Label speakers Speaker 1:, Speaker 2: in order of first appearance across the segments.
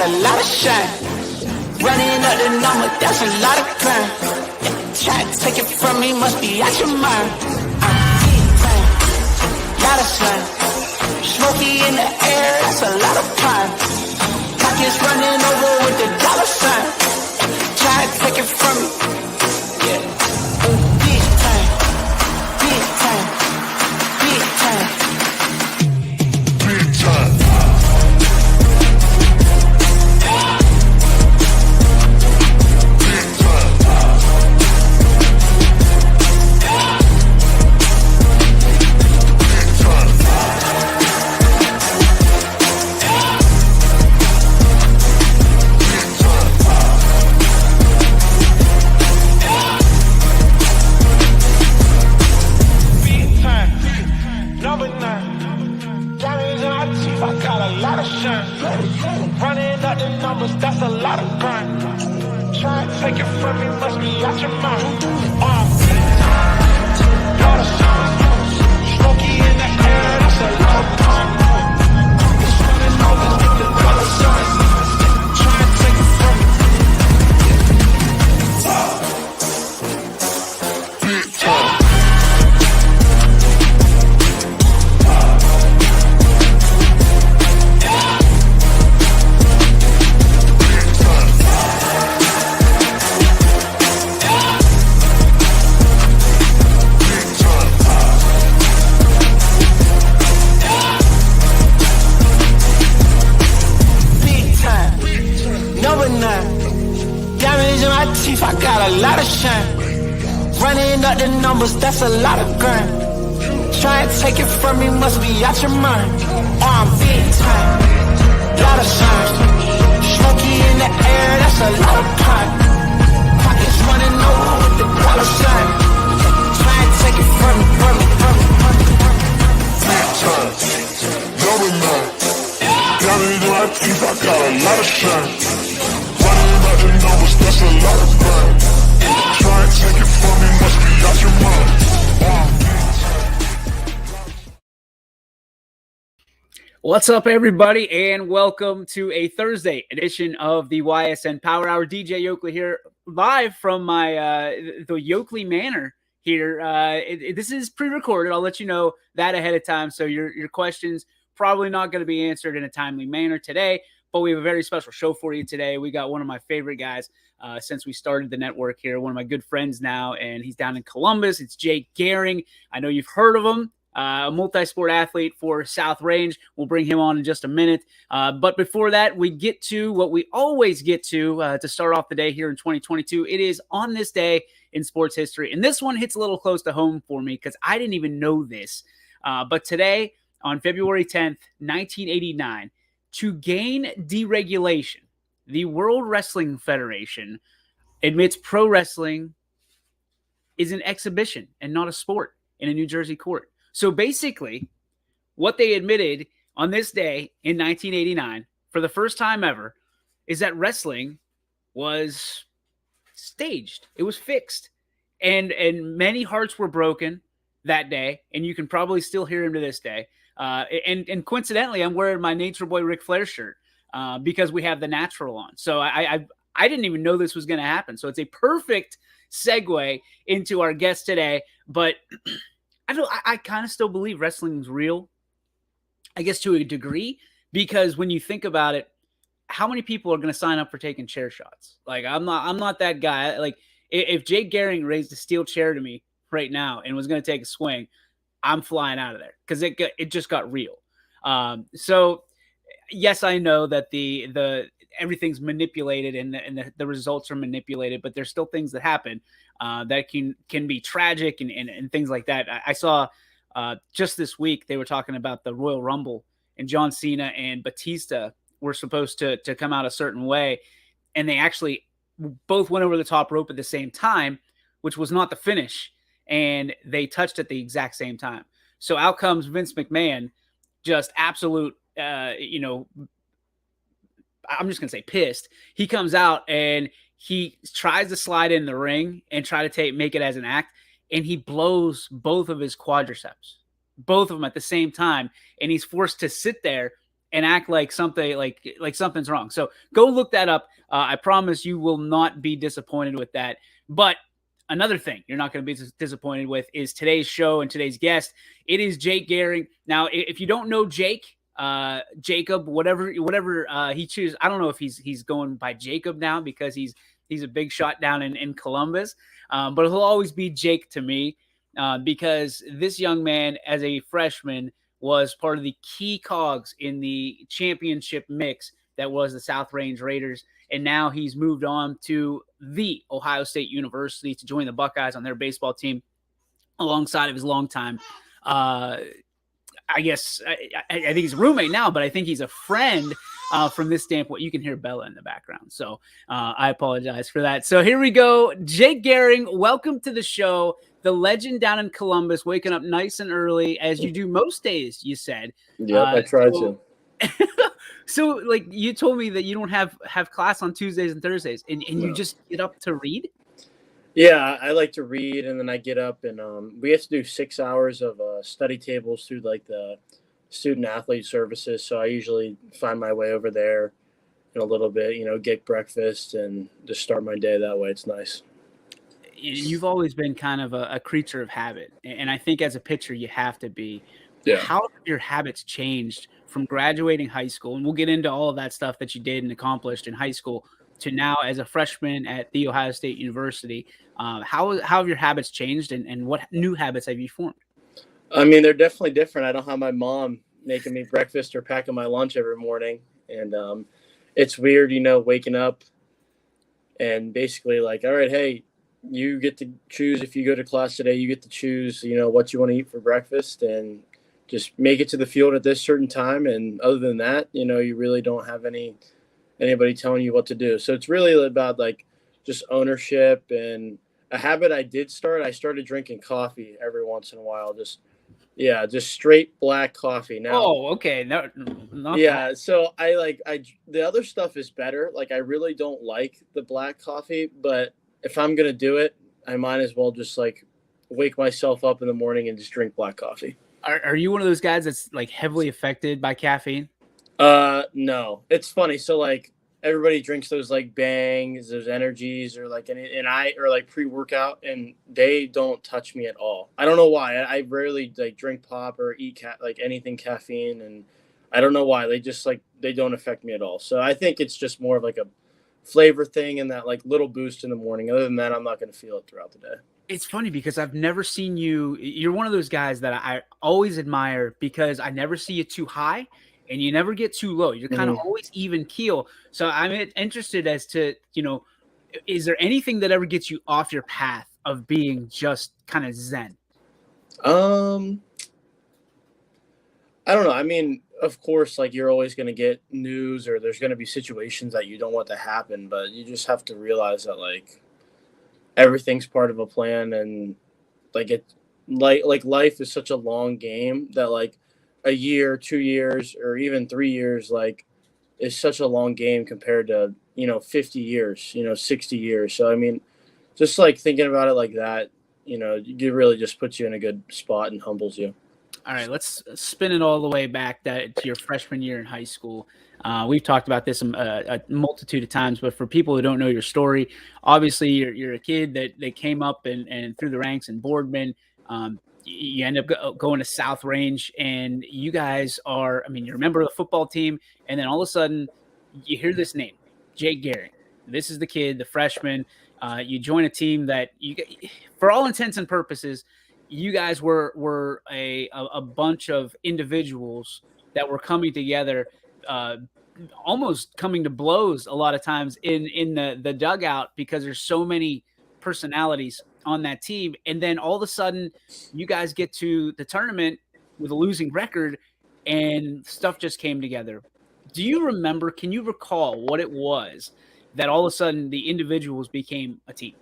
Speaker 1: a lot of shine. Running up the number, that's a lot of crime. Try to take it from me, must be out your mind. Big time, lot of slime. Smoky in the air, that's a lot of pine. Pockets running over with the dollar sign. Try to take it from me. Yeah. Big time, big time, big time. Big time. Running up the numbers, that's a lot of crime. Try to take it from me, must be out your mind. Lot of signs, smoky in the air, that's a lot of crime. It's running over with the dollar signs. Try to take it from me. Big time. I got a lot of shine. Running up the numbers, that's a lot of grind. Try and take it from me, must be out your mind. I'm big time, lot of shine. Smoky in the air, that's a lot of pine. Pockets running over with the dollar sign. Try and take it from me, from me. Big time, number 9. Got it in my teeth, I got a lot of shine. The numbers, that's a lot of grind. Try and take it from me, must be out your mind.
Speaker 2: What's up, everybody, and welcome to a Thursday edition of the YSN Power Hour. DJ Yokley here, live from my the Yokley Manor here. This is pre-recorded. I'll let you know that ahead of time, so your questions probably not going to be answered in a timely manner today. But we have a very special show for you today. We got one of my favorite guys since we started the network here, one of my good friends now, and he's down in Columbus. It's Gehring. I know you've heard of him, a multi-sport athlete for South Range. We'll bring him on in just a minute. But before that, we get to what we always get to start off the day here in 2022. It is on this day in sports history. And this one hits a little close to home for me because I didn't even know this. But today, on February 10th, 1989, to gain deregulation, the World Wrestling Federation admits pro wrestling is an exhibition and not a sport in a New Jersey court. So basically, what they admitted on this day in 1989, for the first time ever, is that wrestling was staged. It was fixed. And many hearts were broken that day, and you can probably still hear him to this day. And coincidentally, I'm wearing my Nature Boy Ric Flair shirt because we have the Natural on. So I didn't even know this was going to happen. So it's a perfect segue into our guest today. But I kind of still believe wrestling is real, I guess to a degree, because when you think about it, how many people are going to sign up for taking chair shots? Like I'm not that guy. Like if Jake Gehring raised a steel chair to me right now and was going to take a swing, I'm flying out of there because it just got real. So yes, I know that the everything's manipulated and the results are manipulated, but there's still things that happen that can be tragic and things like that. I saw just this week they were talking about the Royal Rumble and John Cena and Batista were supposed to come out a certain way, and they actually both went over the top rope at the same time, which was not the finish. And they touched at the exact same time. So out comes Vince McMahon, just absolute, I'm just going to say pissed. He comes out and he tries to slide in the ring and try to make it as an act. And he blows both of his quadriceps, both of them at the same time. And he's forced to sit there and act like something's wrong. So go look that up. I promise you will not be disappointed with that. But another thing you're not going to be disappointed with is today's show and today's guest. It is Jake Gehring. Now, if you don't know Jake, Jacob, whatever he chooses, I don't know if he's going by Jacob now because he's a big shot down in Columbus, but he'll always be Jake to me because this young man, as a freshman, was part of the key cogs in the championship mix that was the South Range Raiders. And now he's moved on to the Ohio State University to join the Buckeyes on their baseball team alongside of his longtime, I guess, I think he's a roommate now, but I think he's a friend from this standpoint. You can hear Bella in the background. So I apologize for that. So here we go. Jake Gehring, welcome to the show. The legend down in Columbus, waking up nice and early, as you do most days, you said.
Speaker 3: Yep, I tried to.
Speaker 2: So, like, you told me that you don't have class on Tuesdays and Thursdays, and you just get up to read?
Speaker 3: Yeah, I like to read, and then I get up, and we have to do 6 hours of study tables through, like, the student-athlete services, so I usually find my way over there in a little bit, get breakfast and just start my day that way. It's nice.
Speaker 2: You've always been kind of a creature of habit, and I think as a pitcher you have to be.
Speaker 3: Yeah.
Speaker 2: How have your habits changed from graduating high school, and we'll get into all of that stuff that you did and accomplished in high school, to now as a freshman at the Ohio State University? How have your habits changed, and what new habits have you formed?
Speaker 3: I mean, they're definitely different. I don't have my mom making me breakfast or packing my lunch every morning, and it's weird, waking up and basically like, all right, hey, you get to choose if you go to class today. You get to choose, what you want to eat for breakfast, and just make it to the field at this certain time. And other than that, you really don't have anybody telling you what to do. So it's really about like just ownership. And a habit I did start, I started drinking coffee every once in a while. Just straight black coffee. Now,
Speaker 2: oh, okay. No, not
Speaker 3: yeah.
Speaker 2: that.
Speaker 3: So the other stuff is better. Like, I really don't like the black coffee, but if I'm going to do it, I might as well just like wake myself up in the morning and just drink black coffee.
Speaker 2: Are you one of those guys that's like heavily affected by caffeine?
Speaker 3: No, it's funny. So like everybody drinks those like Bangs, those energies, or like, or like pre-workout, and they don't touch me at all. I don't know why. I rarely like drink pop or eat like anything caffeine, and I don't know why. They just like, they don't affect me at all. So I think it's just more of like a flavor thing and that like little boost in the morning. Other than that, I'm not going to feel it throughout the day.
Speaker 2: It's funny because I've never seen you're one of those guys that I always admire, because I never see you too high and you never get too low. You're kind of always even keel. So I'm interested as to, is there anything that ever gets you off your path of being just kind of zen?
Speaker 3: I don't know. I mean, of course, like, you're always going to get news, or there's going to be situations that you don't want to happen, but you just have to realize that like everything's part of a plan, and like life is such a long game that like a year, 2 years, or even 3 years, like, is such a long game compared to 50 years, 60 years. So I mean, just like thinking about it like that, it really just puts you in a good spot and humbles you.
Speaker 2: All right, let's spin it all the way back to your freshman year in high school. We've talked about this a multitude of times, but for people who don't know your story, obviously you're a kid that came up and through the ranks in Boardman. You end up going to South Range, and you guys are, you're a member of the football team, and then all of a sudden you hear this name, Jake Gehring. This is the kid, the freshman. You join a team that, for all intents and purposes, you guys were a bunch of individuals that were coming together, almost coming to blows a lot of times in the dugout, because there's so many personalities on that team. And then all of a sudden you guys get to the tournament with a losing record and stuff just came together. Do you remember, can you recall what it was that all of a sudden the individuals became a team?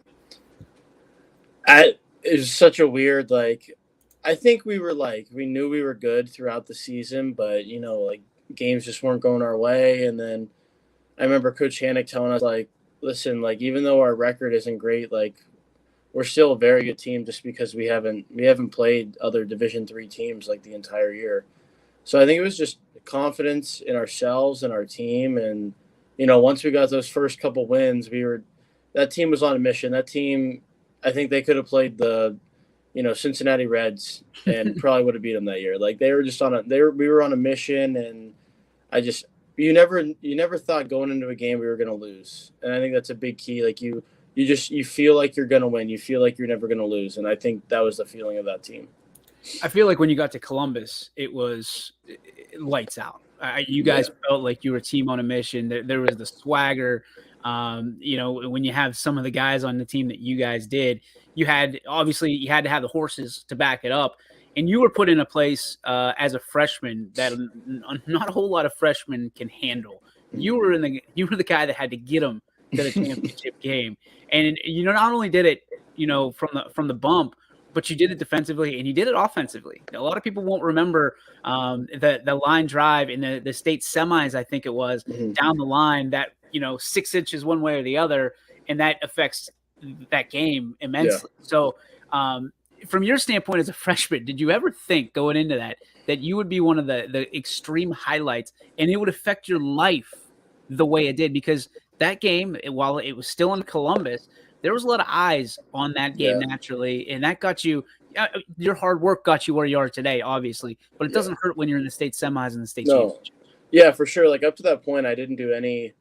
Speaker 3: It was such a weird, like, I think we knew we were good throughout the season, but, like, games just weren't going our way. And then I remember Coach Hannick telling us, like, listen, like, even though our record isn't great, like, we're still a very good team just because we haven't played other Division III teams like the entire year. So I think it was just confidence in ourselves and our team. And, once we got those first couple wins, that team was on a mission. That team, I think they could have played the, Cincinnati Reds and probably would have beat them that year. Like they were just we were on a mission, and you never thought going into a game we were going to lose. And I think that's a big key. Like you feel like you're going to win. You feel like you're never going to lose. And I think that was the feeling of that team.
Speaker 2: I feel like when you got to Columbus, it was lights out. You guys felt like you were a team on a mission. There was the swagger. When you have some of the guys on the team that you guys did, you had to have the horses to back it up. And you were put in a place as a freshman that not a whole lot of freshmen can handle. You were the guy that had to get them to the championship game. And not only did it, from the bump, but you did it defensively and you did it offensively. A lot of people won't remember the line drive in the state semis, I think it was, down the line that, 6 inches one way or the other, and that affects that game immensely. Yeah. So from your standpoint as a freshman, did you ever think going into that you would be one of the extreme highlights and it would affect your life the way it did? Because that game, while it was still in Columbus, there was a lot of eyes on that game naturally, and that got you – your hard work got you where you are today, obviously, but it doesn't hurt when you're in the state semis and the state championship.
Speaker 3: Yeah, for sure. Like up to that point, I didn't do any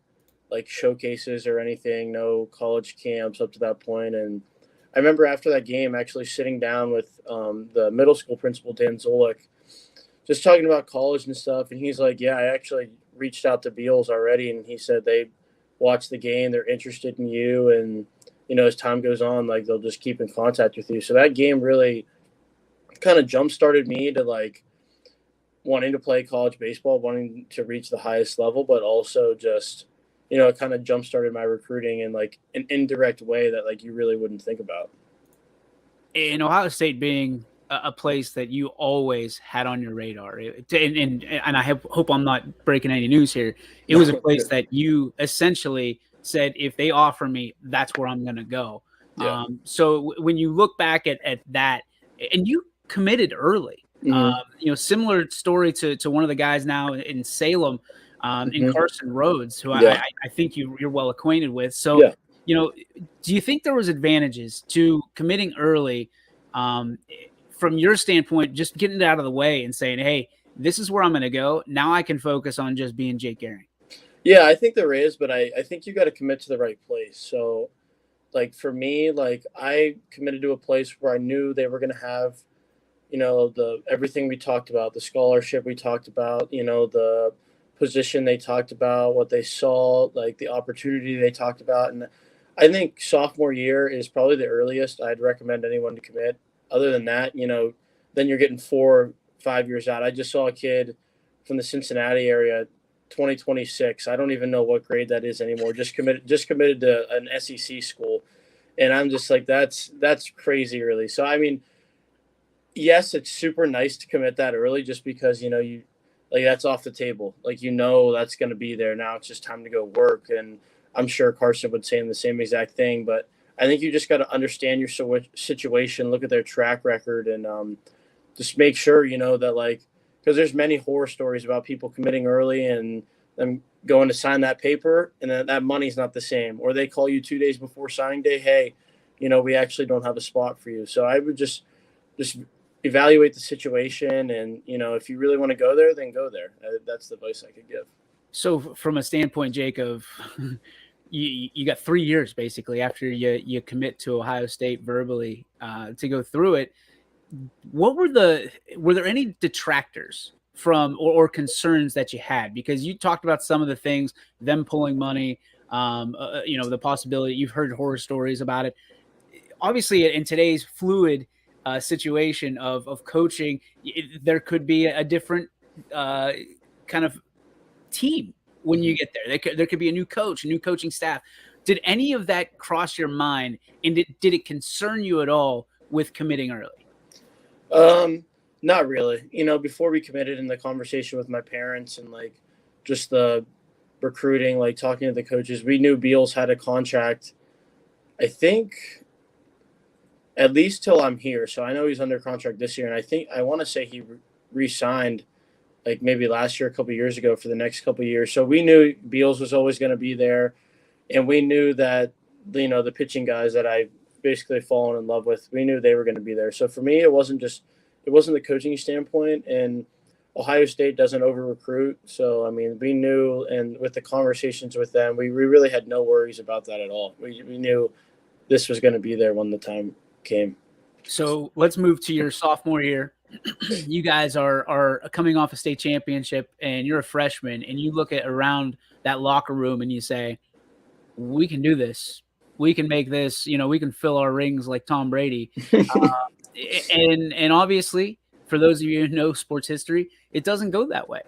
Speaker 3: like showcases or anything, no college camps up to that point. And I remember after that game actually sitting down with the middle school principal, Dan Zolik, just talking about college and stuff, and he's like, yeah, I actually reached out to Beals already, and he said they watched the game, they're interested in you, and – as time goes on, like they'll just keep in contact with you. So that game really kind of jump-started me to like wanting to play college baseball, wanting to reach the highest level, but also just, it kind of jump-started my recruiting in like an indirect way that like you really wouldn't think about.
Speaker 2: In Ohio State being a place that you always had on your radar, and I hope I'm not breaking any news here. It was a place that you essentially said, if they offer me, that's where I'm going to go. Yeah. So when you look back at that, and you committed early, similar story to one of the guys now in Salem, in Carson Rhodes, who I think you're well acquainted with. So, do you think there was advantages to committing early from your standpoint, just getting it out of the way and saying, hey, this is where I'm going to go. Now I can focus on just being Jake Gehring?
Speaker 3: Yeah, I think there is, but I think you got to commit to the right place. So, like for me, like I committed to a place where I knew they were going to have, the everything we talked about, the scholarship we talked about, the position they talked about, what they saw, like the opportunity they talked about. And I think sophomore year is probably the earliest I'd recommend anyone to commit. Other than that, then you're getting 4 or 5 years out. I just saw a kid from the Cincinnati area, 2026. I don't even know what grade that is anymore. Just committed to an SEC school. And I'm just like, that's crazy early. So, I mean, yes, it's super nice to commit that early just because, you like that's off the table. Like, that's going to be there. Now it's just time to go work. And I'm sure Carson would say the same exact thing. But I think you just got to understand your situation, look at their track record, and just make sure, that like, because there's many horror stories about people committing early and them going to sign that paper, and then that money's not the same. Or they call you 2 days before signing day, hey, we actually don't have a spot for you. So I would just evaluate the situation, and, if you really want to go there, then go there. That's the advice I could give.
Speaker 2: So from a standpoint, Jake, of you got 3 years basically after you commit to Ohio State verbally to go through it. What were there any detractors from or concerns that you had? Because you talked about some of the things, them pulling money, the possibility. You've heard horror stories about it. Obviously, in today's fluid situation of coaching, there could be a different kind of team when you get there. There could be a new coach, a new coaching staff. Did any of that cross your mind, and did it concern you at all with committing early?
Speaker 3: Not really. Before we committed, in the conversation with my parents and like just the recruiting, like talking to the coaches, we knew Beals had a contract, I think, at least till I'm here. So I know he's under contract this year, and I want to say he re-signed like maybe last year, a couple of years ago, for the next couple of years. So we knew Beals was always going to be there, and we knew that, you know, the pitching guys that I basically fallen in love with, we knew they were going to be there. So for me, it wasn't the coaching standpoint, and Ohio State doesn't over recruit. So, I mean, we knew, and with the conversations with them, we really had no worries about that at all. We knew this was going to be there when the time came.
Speaker 2: So let's move to your sophomore year. You guys are coming off a state championship, and you're a freshman, and you look at around that locker room and you say, we can do this. We can make this, you know, we can fill our rings like Tom Brady. And obviously, for those of you who know sports history, it doesn't go that way.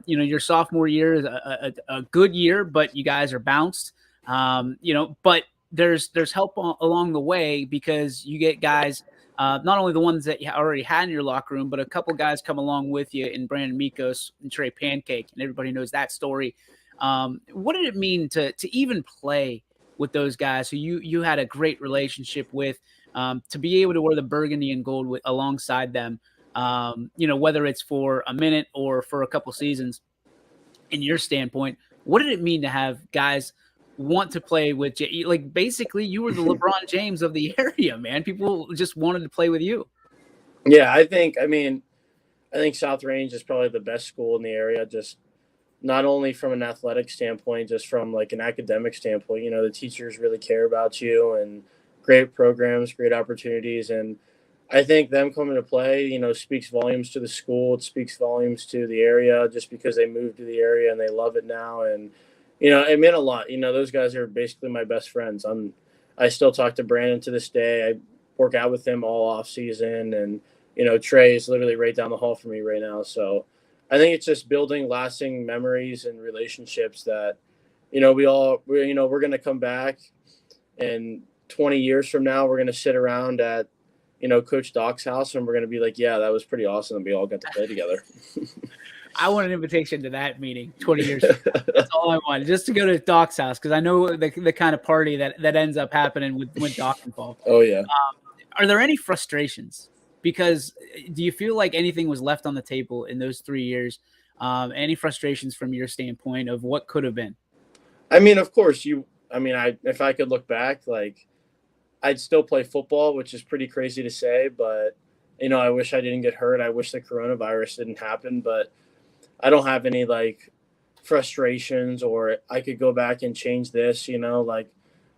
Speaker 2: You know, your sophomore year is a good year, but you guys are bounced. You know, but there's help along the way, because you get guys, not only the ones that you already had in your locker room, but a couple guys come along with you in Brandon Mikos and Trey Pancake, and everybody knows that story. What did it mean to even play with those guys who you had a great relationship with, to be able to wear the burgundy and gold alongside them, you know, whether it's for a minute or for a couple seasons? In your standpoint, what did it mean to have guys want to play with you? Like, basically, you were the LeBron James of the area, man. People just wanted to play with you.
Speaker 3: Yeah, I think South Range is probably the best school in the area, just not only from an athletic standpoint, just from like an academic standpoint. You know, the teachers really care about you, and great programs, great opportunities. And I think them coming to play, you know, speaks volumes to the school. It speaks volumes to the area, just because they moved to the area and they love it now. And, you know, it meant a lot. You know, those guys are basically my best friends. I still talk to Brandon to this day. I work out with him all off season, and, you know, Trey is literally right down the hall from me right now. So I think it's just building lasting memories and relationships that, you know, we're going to come back, and 20 years from now, we're going to sit around at, you know, Coach Doc's house, and we're going to be like, yeah, that was pretty awesome, and we all got to play together.
Speaker 2: I want an invitation to that meeting 20 years from now. That's all I want, just to go to Doc's house, because I know the kind of party that ends up happening with Doc involved.
Speaker 3: Oh, yeah.
Speaker 2: Are there any frustrations? Because do you feel like anything was left on the table in those 3 years? Any frustrations from your standpoint of what could have been?
Speaker 3: I mean, of course, if I could look back, like, I'd still play football, which is pretty crazy to say, but, you know, I wish I didn't get hurt. I wish the coronavirus didn't happen, but I don't have any, like, frustrations, or I could go back and change this, you know, like,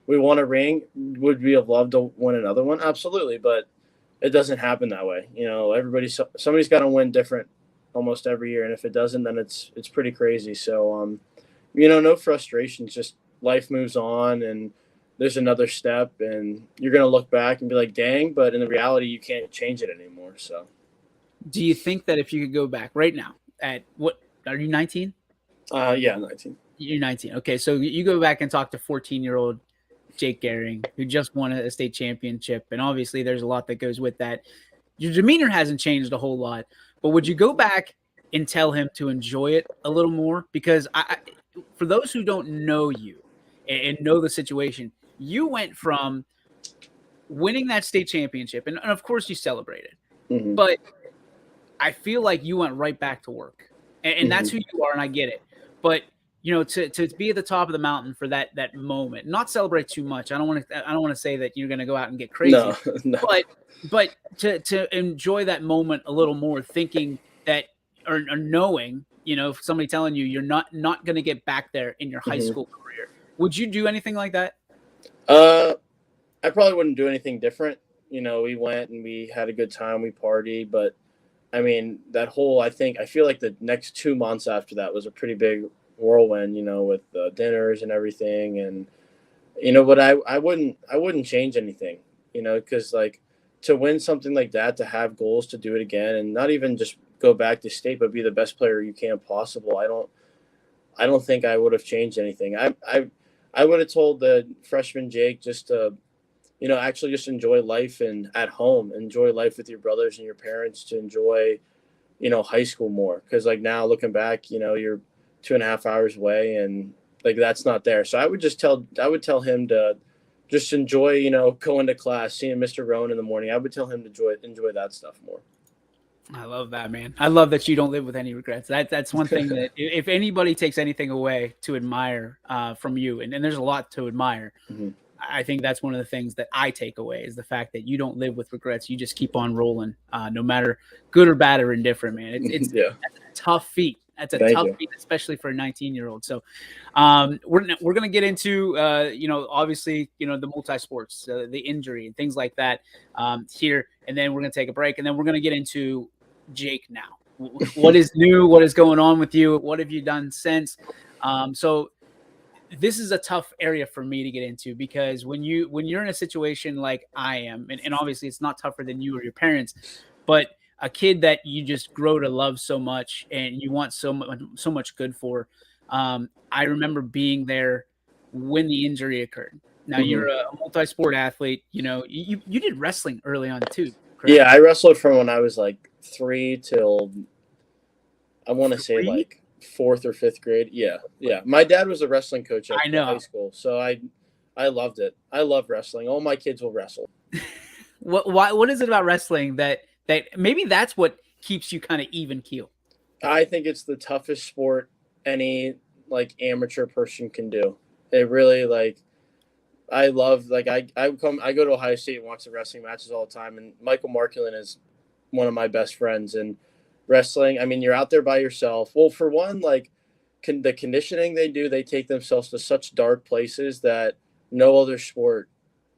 Speaker 3: we won a ring. Would we have loved to win another one? Absolutely. But it doesn't happen that way. You know, somebody's got to win different almost every year. And if it doesn't, then it's pretty crazy. So, you know, no frustrations, just life moves on, and there's another step, and you're going to look back and be like, dang, but in the reality, you can't change it anymore. So
Speaker 2: do you think that if you could go back right now at what, are you 19?
Speaker 3: Yeah, 19.
Speaker 2: You're 19. Okay. So you go back and talk to 14-year-old Jake Gehring, who just won a state championship. And obviously there's a lot that goes with that. Your demeanor hasn't changed a whole lot, but would you go back and tell him to enjoy it a little more? Because for those who don't know you and know the situation, you went from winning that state championship, and of course you celebrated, but I feel like you went right back to work, and that's who you are, and I get it. But, you know, to be at the top of the mountain for that moment, not celebrate too much. I don't want to say that you're going to go out and get crazy,
Speaker 3: no.
Speaker 2: but to enjoy that moment a little more, thinking that, or knowing, you know, if somebody telling you you're not going to get back there in your high school career, would you do anything like that?
Speaker 3: I probably wouldn't do anything different. You know, we went and we had a good time, we partied, but I mean, I feel like the next 2 months after that was a pretty big whirlwind, you know, with the dinners and everything. And, you know, but I wouldn't change anything, you know, because, like, to win something like that, to have goals to do it again, and not even just go back to state, but be the best player you can possible. I don't think I would have changed anything. I would have told the freshman Jake just to, you know, actually just enjoy life and at home, enjoy life with your brothers and your parents, to enjoy, you know, high school more. Because, like, now looking back, you know, you're 2.5 hours away, and, like, that's not there. So I would tell him to just enjoy, you know, going to class, seeing Mr. Rowan in the morning. I would tell him to enjoy that stuff more.
Speaker 2: I love that, man. I love that you don't live with any regrets. That's one thing that if anybody takes anything away to admire from you, and there's a lot to admire,
Speaker 3: Mm-hmm.
Speaker 2: I think that's one of the things that I take away is the fact that you don't live with regrets. You just keep on rolling, no matter good or bad or indifferent, man. It's
Speaker 3: Yeah.
Speaker 2: That's a tough feat. That's a
Speaker 3: Thank
Speaker 2: tough
Speaker 3: you.
Speaker 2: feat, especially for a 19-year-old. So we're gonna get into obviously the multi sports, the injury and things like that here, and then we're gonna take a break, and then we're gonna get into Jake now. What is new? What is going on with you? What have you done since? So this is a tough area for me to get into because when you're in a situation like I am, and obviously it's not tougher than you or your parents, but a kid that you just grow to love so much and you want so much good for. I remember being there when the injury occurred. Now
Speaker 3: Mm-hmm.
Speaker 2: you're a multi-sport athlete. You did wrestling early on too, correct?
Speaker 3: Yeah, I wrestled from when I was like 3 till I want to say
Speaker 2: 3?
Speaker 3: like 4th or 5th grade. Yeah. My dad was a wrestling coach at
Speaker 2: I know.
Speaker 3: high school, so I loved it. I love wrestling. All my kids will wrestle.
Speaker 2: What is it about wrestling that maybe that's what keeps you kind of even keel?
Speaker 3: I think it's the toughest sport any like amateur person can do. It really I love I go to Ohio State and watch the wrestling matches all the time, and Michael Markulin is one of my best friends. And wrestling, I mean, you're out there by yourself. Well, for one, the conditioning they do, they take themselves to such dark places that no other sport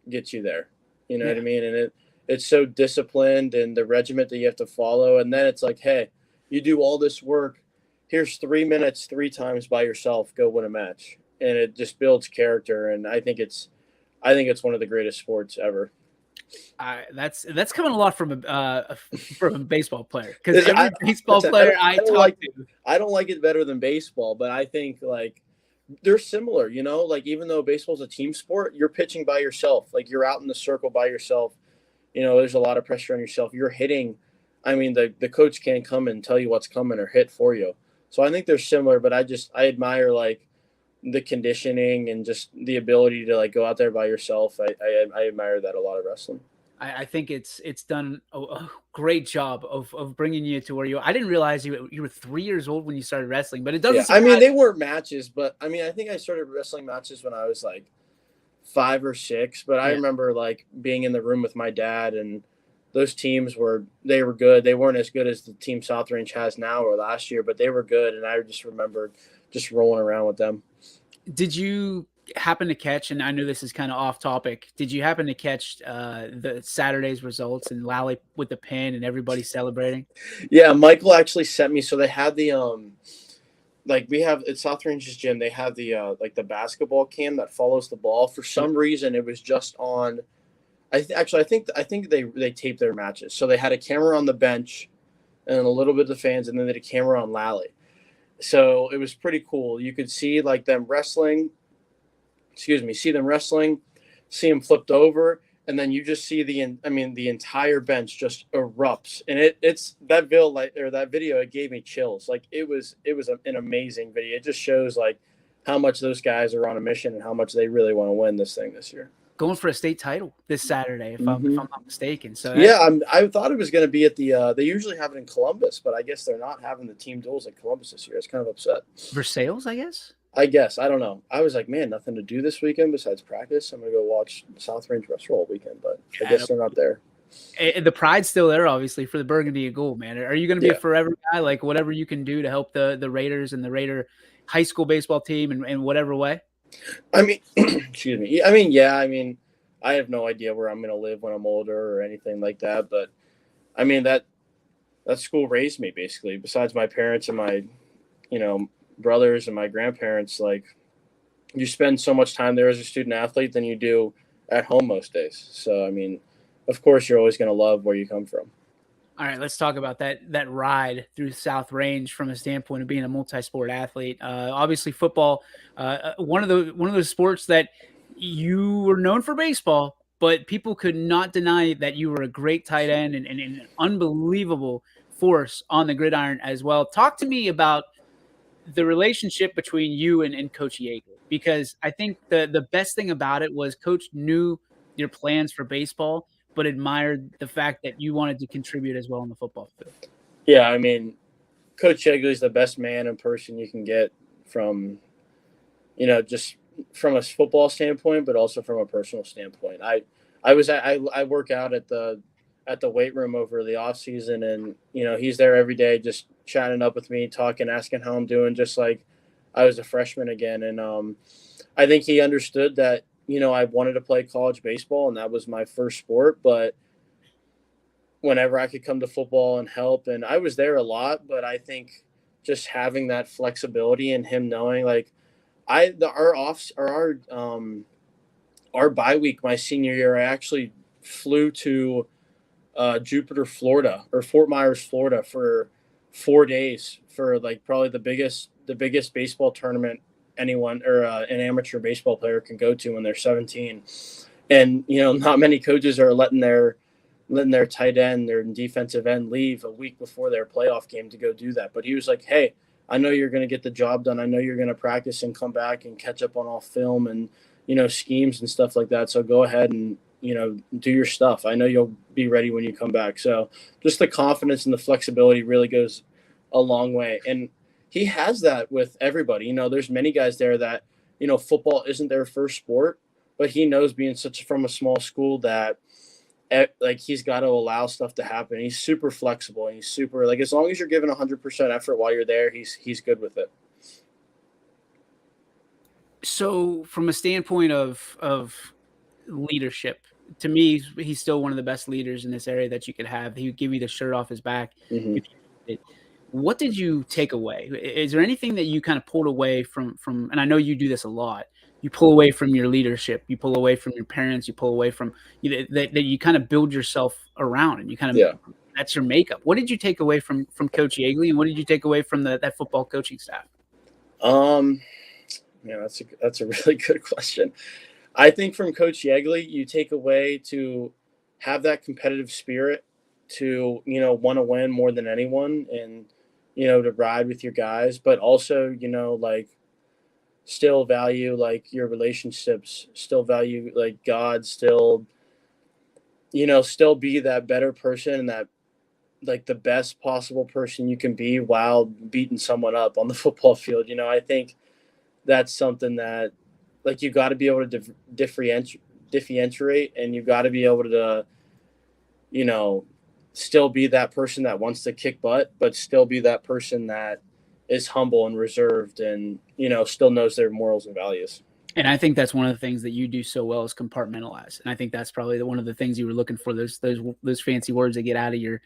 Speaker 3: gets you there. You know what I mean? And it's so disciplined, and the regiment that you have to follow. And then it's like, hey, you do all this work. Here's 3 minutes, 3 times by yourself. Go win a match, and it just builds character. And I think it's one of the greatest sports ever.
Speaker 2: That's coming a lot from a baseball player, because every baseball
Speaker 3: listen,
Speaker 2: player I talk to,
Speaker 3: I don't like it better than baseball, but I think they're similar. Even though baseball's a team sport, you're pitching by yourself. You're out in the circle by yourself. There's a lot of pressure on yourself. You're hitting. I mean, the coach can't come and tell you what's coming or hit for you. So I think they're similar, but I admire the conditioning and just the ability to go out there by yourself. I admire that a lot of wrestling.
Speaker 2: I think it's done a great job of bringing you to where you. I didn't realize you were 3 years old when you started wrestling, but it doesn't.
Speaker 3: Yeah, I mean, they weren't matches, but I mean, I think I started wrestling matches when I was 5 or 6. But I remember being in the room with my dad, and those teams were good. They weren't as good as the team South Range has now or last year, but they were good, and I just remember just rolling around with them.
Speaker 2: Did you happen to catch, and I know this is kind of off topic, did you happen to catch the Saturday's results and Lally with the pin and everybody celebrating?
Speaker 3: Yeah, Michael actually sent me. So they had the we have at South Range's gym, they have the the basketball cam that follows the ball. For some reason, it was just on. I think they taped their matches. So they had a camera on the bench and a little bit of the fans, and then they had a camera on Lally. So it was pretty cool. You could see them wrestling. See them wrestling, see them flipped over, and then you just see the entire bench just erupts. And it's that video. It gave me chills. It was an amazing video. It just shows how much those guys are on a mission and how much they really want to win this thing this year.
Speaker 2: Going for a state title this Saturday, if I'm not mistaken. So
Speaker 3: I thought it was going to be at the. They usually have it in Columbus, but I guess they're not having the team duels at Columbus this year. I was kind of upset.
Speaker 2: Versailles,
Speaker 3: I guess. I don't know. I was like, man, nothing to do this weekend besides practice. I'm going to go watch South Range Wrestle all weekend, but I guess they're not there.
Speaker 2: The pride's still there, obviously, for the Burgundy of Gold, man. Are you going to be a forever guy? Whatever you can do to help the Raiders and the Raider high school baseball team in whatever way?
Speaker 3: I mean, excuse me. I mean, yeah. I mean, I have no idea where I'm going to live when I'm older or anything like that. But, I mean, that school raised me, basically. Besides my parents and my, brothers and my grandparents, you spend so much time there as a student athlete than you do at home most days. So, I mean, of course, you're always going to love where you come from.
Speaker 2: All right, let's talk about that ride through South Range from a standpoint of being a multi-sport athlete. Obviously, football, one of those sports that you were known for baseball, but people could not deny that you were a great tight end and an unbelievable force on the gridiron as well. Talk to me about the relationship between you and Coach Yeager, because I think the best thing about it was Coach knew your plans for baseball, but admired the fact that you wanted to contribute as well on the football field.
Speaker 3: Yeah, I mean, Coach Yeager is the best man in person you can get from, just from a football standpoint, but also from a personal standpoint. I work out at the weight room over the off season, and he's there every day, just chatting up with me, talking, asking how I'm doing, just like I was a freshman again. And I think he understood that I wanted to play college baseball, and that was my first sport, but whenever I could come to football and help. And I was there a lot, but I think just having that flexibility and him knowing like our bye week my senior year, I actually flew to Jupiter, Florida, or Fort Myers, Florida for 4 days for like probably the biggest baseball tournament anyone or an amateur baseball player can go to when they're 17. And not many coaches are letting their tight end, their defensive end leave a week before their playoff game to go do that. But he was like, hey, I know you're going to get the job done. I know you're going to practice and come back and catch up on all film and, schemes and stuff like that. So go ahead and, do your stuff. I know you'll be ready when you come back. So just the confidence and the flexibility really goes a long way. And he has that with everybody. There's many guys there that, football isn't their first sport, but he knows being from a small school that, like, he's got to allow stuff to happen. He's super flexible, and he's super, like, as long as you're giving 100% effort while you're there, he's good with it.
Speaker 2: So from a standpoint of leadership, to me, he's still one of the best leaders in this area that you could have. He would give you the shirt off his back.
Speaker 3: Mm-hmm.
Speaker 2: If you did. What did you take away? Is there anything that you kind of pulled away from, and I know you do this a lot, you pull away from your leadership, you pull away from your parents, you pull away from that you kind of build yourself around, and you kind of, that's your makeup. What did you take away from Coach Yeager, and what did you take away from that football coaching staff?
Speaker 3: Yeah, that's a really good question. I think from Coach Yeager, you take away to have that competitive spirit, to want to win more than anyone, and to ride with your guys, but also like still value like your relationships, still value like God, still still be that better person and that like the best possible person you can be while beating someone up on the football field. I think that's something that like you got to be able to differentiate, and you got to be able to still be that person that wants to kick butt, but still be that person that is humble and reserved and, still knows their morals and values.
Speaker 2: And I think that's one of the things that you do so well is compartmentalize. And I think that's probably one of the things you were looking for, those fancy words that get out of your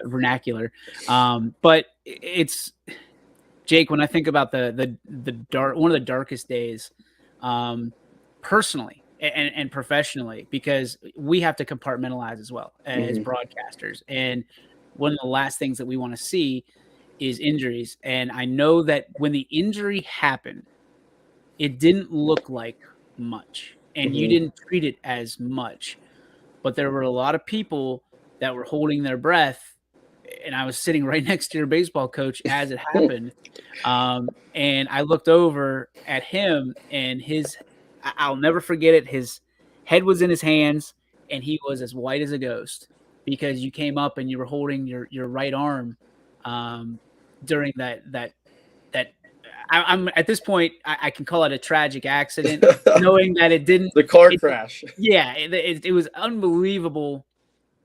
Speaker 2: vernacular. But it's, Jake, when I think about the dark, one of the darkest days, personally and professionally, because we have to compartmentalize as well as broadcasters. And one of the last things that we want to see is injuries. And I know that when the injury happened, it didn't look like much, and you didn't treat it as much, but there were a lot of people that were holding their breath, and I was sitting right next to your baseball coach as it happened. And I looked over at him, and I'll never forget it. His head was in his hands, and he was as white as a ghost, because you came up and you were holding your right arm during that. I'm at this point, I can call it a tragic accident, knowing that it didn't.
Speaker 3: The car crash.
Speaker 2: Yeah, it was unbelievable.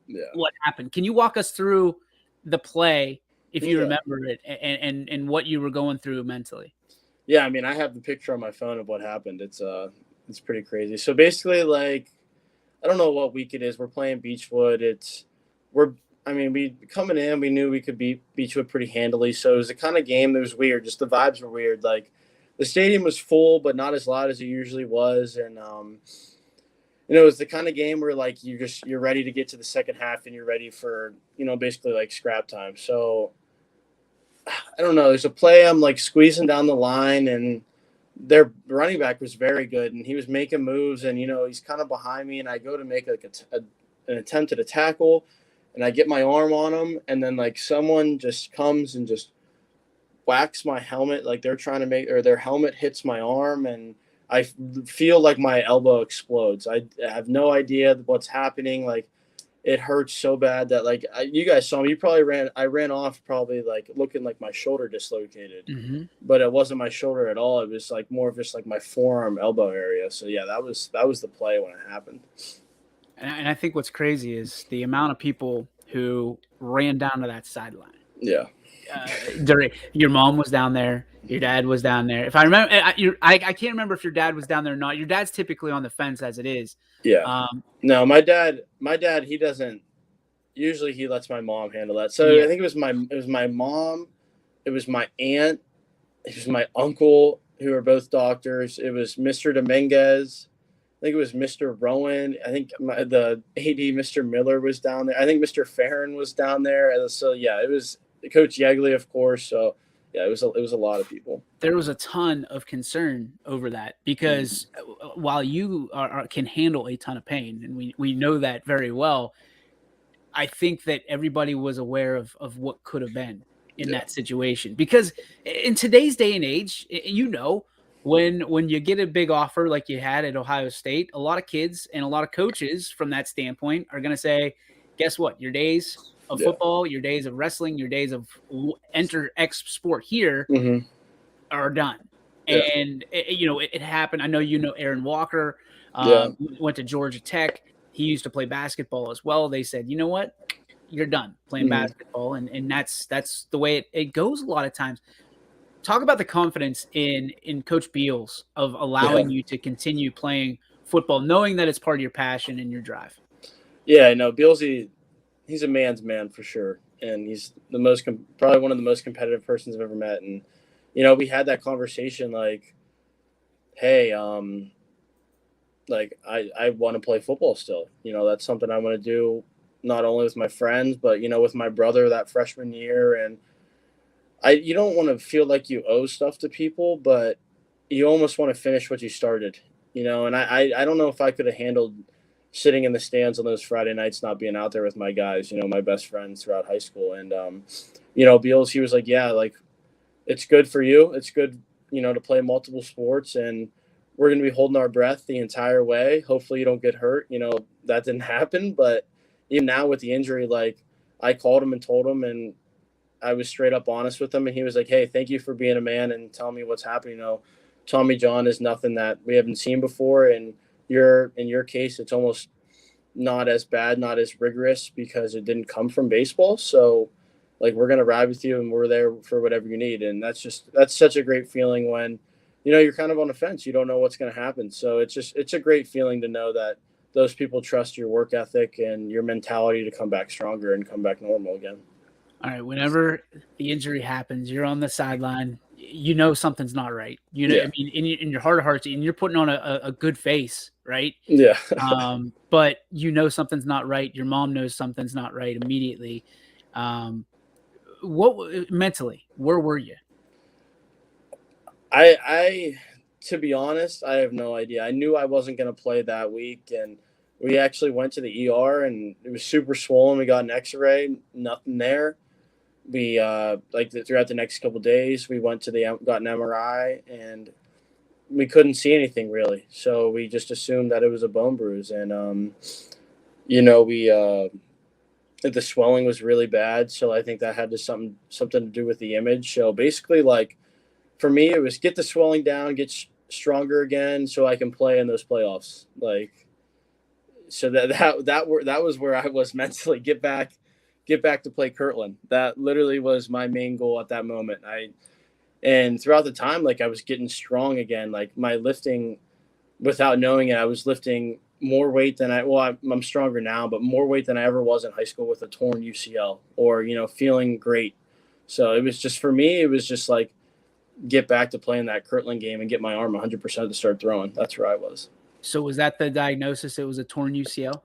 Speaker 2: Yeah. What happened? Can you walk us through the play, if you remember it, and what you were going through mentally?
Speaker 3: Yeah, I mean, I have the picture on my phone of what happened. It's pretty crazy. So basically, like, I don't know what week it is. We're playing Beechwood. We coming in, we knew we could beat Beechwood pretty handily. So it was the kind of game that was weird. Just the vibes were weird. Like, the stadium was full, but not as loud as it usually was. And, it was the kind of game where, like, you're ready to get to the second half, and you're ready for, basically like scrap time. So I don't know. There's a play, I'm like squeezing down the line, and their running back was very good, and he was making moves, and, he's kind of behind me, and I go to make like an attempt at a tackle, and I get my arm on him, and then like someone just comes and just whacks my helmet, like they're trying to or their helmet hits my arm, and I feel like my elbow explodes. I have no idea what's happening. Like, it hurts so bad that like you guys saw me. I ran off probably like looking like my shoulder dislocated, but it wasn't my shoulder at all. It was like more of just like my forearm, elbow area. So yeah, that was the play when it happened.
Speaker 2: And I think what's crazy is the amount of people who ran down to that sideline.
Speaker 3: Yeah.
Speaker 2: During your mom was down there, your dad was down there. If I remember, I can't remember if your dad was down there or not. Your dad's typically on the fence as it is.
Speaker 3: Yeah. No, my dad, he doesn't. Usually, he lets my mom handle that. So yeah. I think it was my mom, it was my aunt, it was my uncle, who are both doctors. It was Mr. Dominguez. I think it was Mr. Rowan. I think the AD, Mr. Miller, was down there. I think Mr. Farron was down there. And so yeah, it was Coach Yeager, of course. So yeah, it was a lot of people.
Speaker 2: There was a ton of concern over that because while you can handle a ton of pain, and we know that very well, I think that everybody was aware of what could have been in that situation. Because in today's day and age, when you get a big offer like you had at Ohio State, a lot of kids and a lot of coaches from that standpoint are going to say, guess what? Your days of football, your days of wrestling, your days of enter X sport here are done. Yeah. And, it happened. I know Aaron Walker went to Georgia Tech. He used to play basketball as well. They said, you know what? You're done playing basketball. And that's the way it goes a lot of times. Talk about the confidence in Coach Beals of allowing you to continue playing football, knowing that it's part of your passion and your drive.
Speaker 3: Yeah, no, Bealsy, he's a man's man for sure. And he's probably one of the most competitive persons I've ever met. And, we had that conversation like, hey, like I want to play football still. That's something I want to do not only with my friends, but, with my brother that freshman year. And you don't want to feel like you owe stuff to people, but you almost want to finish what you started, and I don't know if I could have handled sitting in the stands on those Friday nights, not being out there with my guys, my best friends throughout high school. And, Beals, he was like, yeah, like it's good for you. It's good, to play multiple sports, and we're going to be holding our breath the entire way. Hopefully you don't get hurt. That didn't happen, but even now with the injury, like I called him and told him, and I was straight up honest with him, and he was like, hey, thank you for being a man and telling me what's happening. Tommy John is nothing that we haven't seen before. And in your case, it's almost not as bad, not as rigorous because it didn't come from baseball. So like, we're going to ride with you and we're there for whatever you need. And that's such a great feeling when, you're kind of on the fence. You don't know what's going to happen. So it's a great feeling to know that those people trust your work ethic and your mentality to come back stronger and come back normal again.
Speaker 2: All right. Whenever the injury happens, you're on the sideline, something's not right. I mean, in your heart of hearts, and you're putting on a good face, right?
Speaker 3: Yeah.
Speaker 2: But something's not right. Your mom knows something's not right immediately. What mentally, where were you?
Speaker 3: I to be honest, I have no idea. I knew I wasn't going to play that week, and we actually went to the ER, and it was super swollen. We got an X-ray, nothing there. We throughout the next couple of days, we got an MRI, and we couldn't see anything really. So we just assumed that it was a bone bruise, and the swelling was really bad. So I think that had something to do with the image. So basically, like for me, it was get the swelling down, get stronger again, so I can play in those playoffs. Like, so that was where I was mentally. Get back to play Kirtland. That literally was my main goal at that moment. And throughout the time, like I was getting strong again. Like my lifting, without knowing it, I was lifting more weight than I'm stronger now, but more weight than I ever was in high school with a torn UCL or, feeling great. So it was just, for me, it was just like, get back to playing that Kirtland game and get my arm 100% to start throwing. That's where I was.
Speaker 2: So was that the diagnosis? It was a torn UCL?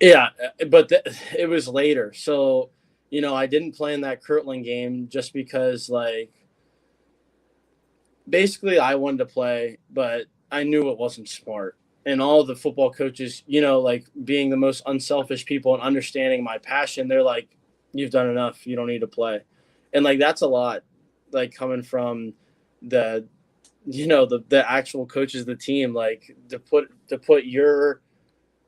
Speaker 3: Yeah, but it was later. So, I didn't play in that Kirtland game just because, like, basically I wanted to play, but I knew it wasn't smart. And all the football coaches, like being the most unselfish people and understanding my passion, they're like, you've done enough. You don't need to play. And, like, that's a lot, like, coming from the actual coaches of the team, like to put your,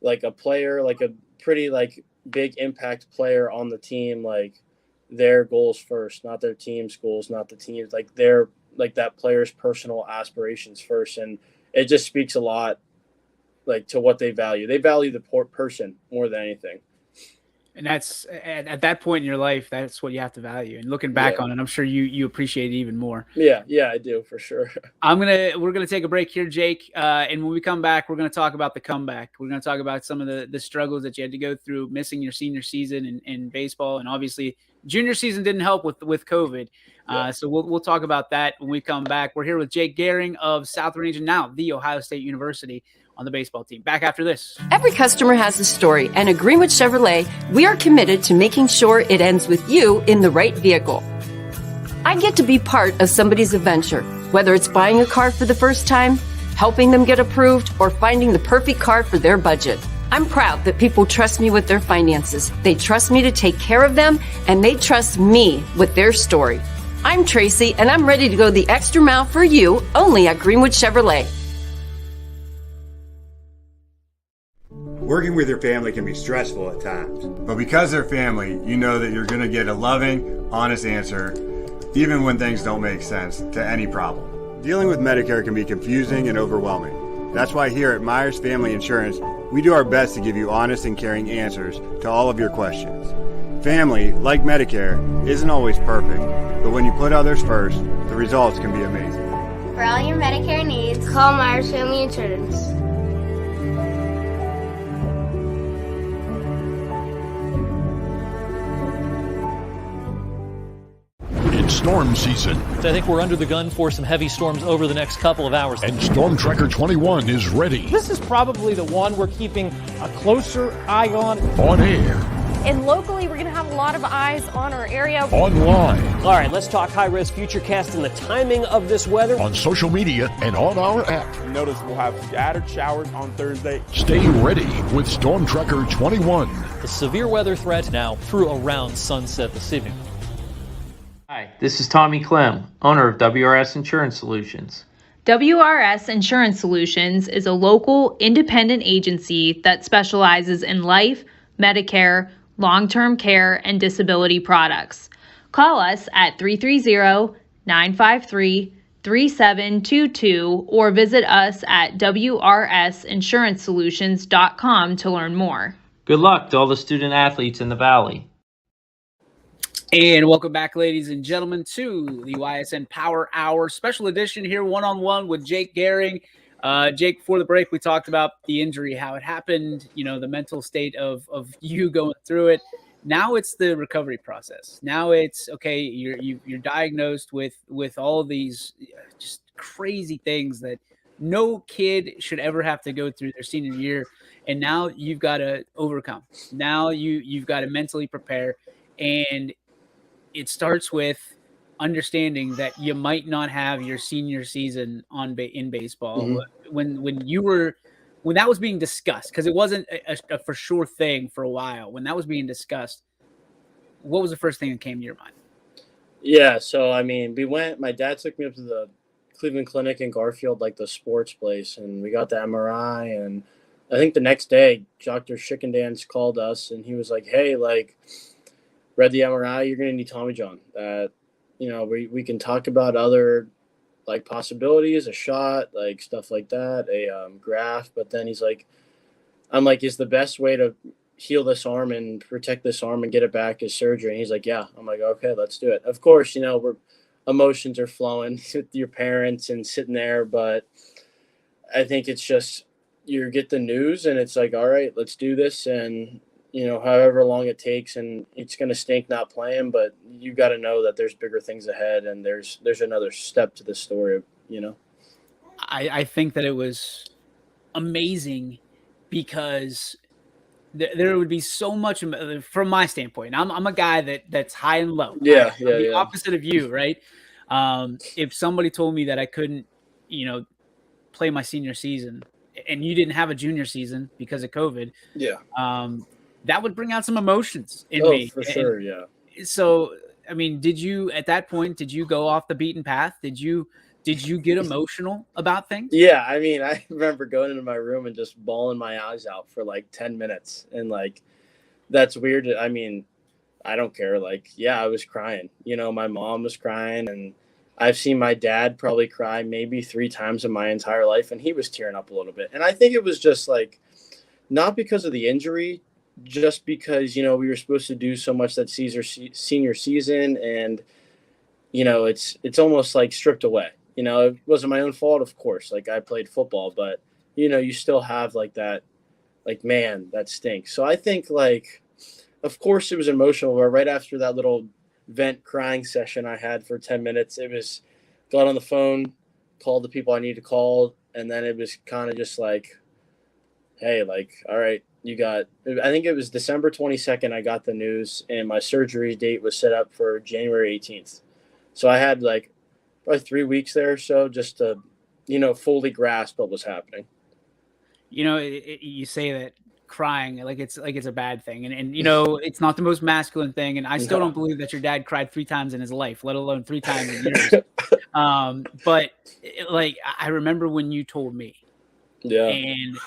Speaker 3: like a player, like pretty like big impact player on the team, like their goals first, not their team's goals, not the team's, like their, like that player's personal aspirations first. And it just speaks a lot like to what they value. They value the person more than anything.
Speaker 2: And that's at that point in your life, that's what you have to value. And looking back on it, I'm sure you appreciate it even more.
Speaker 3: Yeah, I do, for sure.
Speaker 2: We're gonna take a break here, Jake. And when we come back, we're gonna talk about the comeback. We're gonna talk about some of the struggles that you had to go through, missing your senior season in baseball, and obviously junior season didn't help with COVID. So we'll talk about that when we come back. We're here with Jake Gehring of South Range, and now the Ohio State University, on the baseball team. Back after this.
Speaker 4: Every customer has a story, and at Greenwood Chevrolet, we are committed to making sure it ends with you in the right vehicle. I get to be part of somebody's adventure, whether it's buying a car for the first time, helping them get approved, or finding the perfect car for their budget. I'm proud that people trust me with their finances. They trust me to take care of them, and they trust me with their story. I'm Tracy, and I'm ready to go the extra mile for you, only at Greenwood Chevrolet.
Speaker 5: Working with your family can be stressful at times, but because they're family, you know that you're going to get a loving, honest answer, even when things don't make sense to any problem. Dealing with Medicare can be confusing and overwhelming. That's why here at Myers Family Insurance, we do our best to give you honest and caring answers to all of your questions. Family, like Medicare, isn't always perfect, but when you put others first, the results can be amazing.
Speaker 6: For all your Medicare needs, call Myers Family Insurance.
Speaker 7: Storm season.
Speaker 8: I think we're under the gun for some heavy storms over the next couple of hours.
Speaker 7: And Storm Tracker 21 is ready.
Speaker 9: This is probably the one we're keeping a closer eye on.
Speaker 7: On air.
Speaker 10: And locally, we're going to have a lot of eyes on our area.
Speaker 7: Online.
Speaker 9: All right, let's talk high-risk futurecast and the timing of this weather.
Speaker 7: On social media and on our app.
Speaker 11: Notice we'll have scattered showers on Thursday.
Speaker 7: Stay ready with Storm Tracker 21.
Speaker 8: The severe weather threat now through around sunset this evening.
Speaker 12: Hi, this is Tommy Clem, owner of WRS Insurance Solutions.
Speaker 13: WRS Insurance Solutions is a local, independent agency that specializes in life, Medicare, long-term care, and disability products. Call us at 330-953-3722 or visit us at wrsinsurancesolutions.com to learn more.
Speaker 12: Good luck to all the student athletes in the Valley.
Speaker 2: And welcome back, ladies and gentlemen, to the YSN Power Hour special edition here, one-on-one with Jake Gehring. Jake, before the break, we talked about the injury, how it happened, the mental state of you going through it. Now it's the recovery process. Now it's, okay, you're diagnosed with all these just crazy things that no kid should ever have to go through their senior year. And now you've got to overcome. Now you've got to mentally prepare. And it starts with understanding that you might not have your senior season in baseball. Mm-hmm. When that was being discussed, because it wasn't a for sure thing for a while. When that was being discussed, what was the first thing that came to your mind?
Speaker 3: Yeah, so I mean, my dad took me up to the Cleveland Clinic in Garfield, like the sports place, and we got the MRI. And I think the next day, Dr. Schickendance called us, and he was like, "Hey, like, read the MRI, you're going to need Tommy John. We can talk about other like possibilities, a shot, like stuff like that, a graft." But then he's like, I'm like, is the best way to heal this arm and protect this arm and get it back is surgery? And he's like, yeah. I'm like, okay, let's do it. Of course, emotions are flowing with your parents and sitting there. But I think it's just, you get the news and it's like, all right, let's do this. And however long it takes, and it's going to stink not playing, but you got to know that there's bigger things ahead, and there's another step to the story,
Speaker 2: I think that it was amazing because there would be so much from my standpoint. I'm a guy that's high and low. I'm the opposite of you, right? If somebody told me that I couldn't, play my senior season, and you didn't have a junior season because of COVID, that would bring out some emotions in me.
Speaker 3: For sure, yeah.
Speaker 2: So, I mean, at that point, did you go off the beaten path? Did you Did you get emotional about things?
Speaker 3: Yeah, I mean, I remember going into my room and just bawling my eyes out for like 10 minutes. And like, that's weird. I mean, I don't care. Like, yeah, I was crying. You know, my mom was crying, and I've seen my dad probably cry maybe 3 times in my entire life, and he was tearing up a little bit. And I think it was just like, not because of the injury, just because, you know, we were supposed to do so much that senior season, and, you know, it's almost like stripped away. You know, it wasn't my own fault, of course. Like, I played football, but, you know, you still have like that, like, man, that stinks. So I think, like, of course it was emotional, but right after that little vent crying session I had for 10 minutes, it was got on the phone, called the people I need to call, and then it was kind of just like, hey, like, all right, I think it was December 22nd I got the news, and my surgery date was set up for January 18th. So I had like probably 3 weeks there or so just to, you know, fully grasp what was happening.
Speaker 2: You know, you say that crying like it's a bad thing, and you know, it's not the most masculine thing, and I still don't believe that your dad cried 3 times in his life, let alone 3 times in years. But like, I remember when you told me, and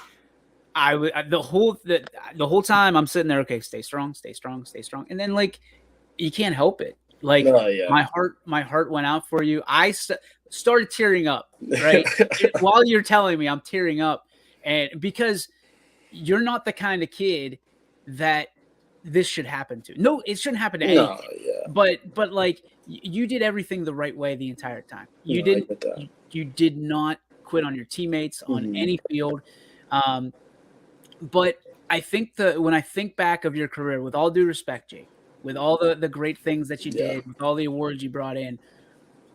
Speaker 2: the whole time I'm sitting there, okay, stay strong, and then like, you can't help it. Like, my heart went out for you. I started tearing up, right? While you're telling me, I'm tearing up, and because you're not the kind of kid that this should happen to. No, it shouldn't happen to anyone. But like, you did everything the right way the entire time. You did not quit on your teammates on any field. But I think when I think back of your career, with all due respect, Jake, with all the great things that you did, with all the awards you brought in,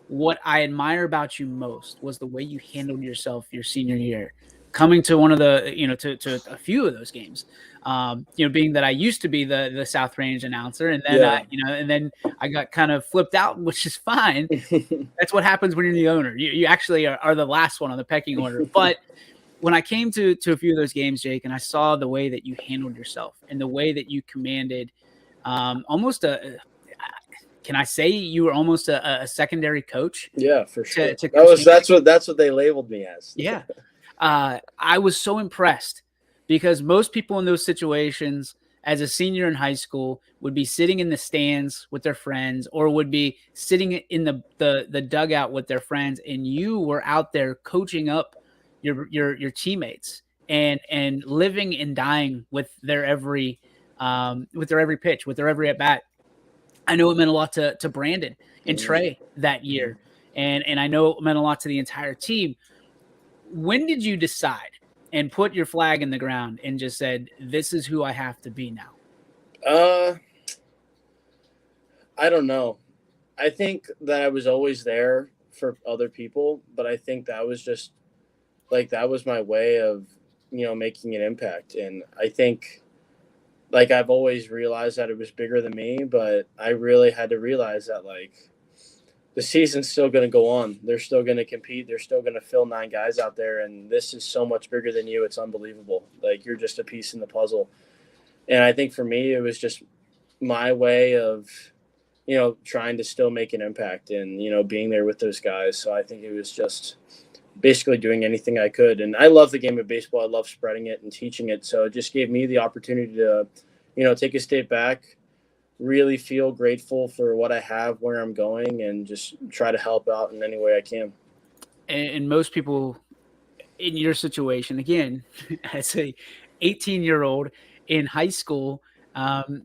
Speaker 2: what I admire about you most was the way you handled yourself your senior year. Coming to one of the, you know, to a few of those games, you know, being that I used to be the South Range announcer, and then and then I got kind of flipped out, which is fine. That's what happens when you're the owner. You actually are the last one on the pecking order. But when I came to a few of those games, Jake, and I saw the way that you handled yourself and the way that you commanded, almost can I say you were almost a secondary coach?
Speaker 3: Yeah, for sure. That's what they labeled me as.
Speaker 2: Yeah. I was so impressed, because most people in those situations as a senior in high school would be sitting in the stands with their friends, or would be sitting in the dugout with their friends, and you were out there coaching up your teammates and living and dying with their every pitch, with their every at bat. I know it meant a lot to Brandon and Trey that year, and I know it meant a lot to the entire team. When did you decide and put your flag in the ground and just said, this is who I have to be now?
Speaker 3: I don't know. I think that I was always there for other people, but I think that was just like, that was my way of, you know, making an impact. And I think, like, I've always realized that it was bigger than me, but I really had to realize that, like, the season's still going to go on. They're still going to compete. They're still going to fill 9 guys out there. And this is so much bigger than you. It's unbelievable. Like, you're just a piece in the puzzle. And I think for me, it was just my way of, you know, trying to still make an impact and, you know, being there with those guys. So I think it was just basically doing anything I could. And I love the game of baseball. I love spreading it and teaching it. So it just gave me the opportunity to, you know, take a step back, really feel grateful for what I have, where I'm going, and just try to help out in any way I can.
Speaker 2: And most people in your situation, again, as a 18-year-old in high school,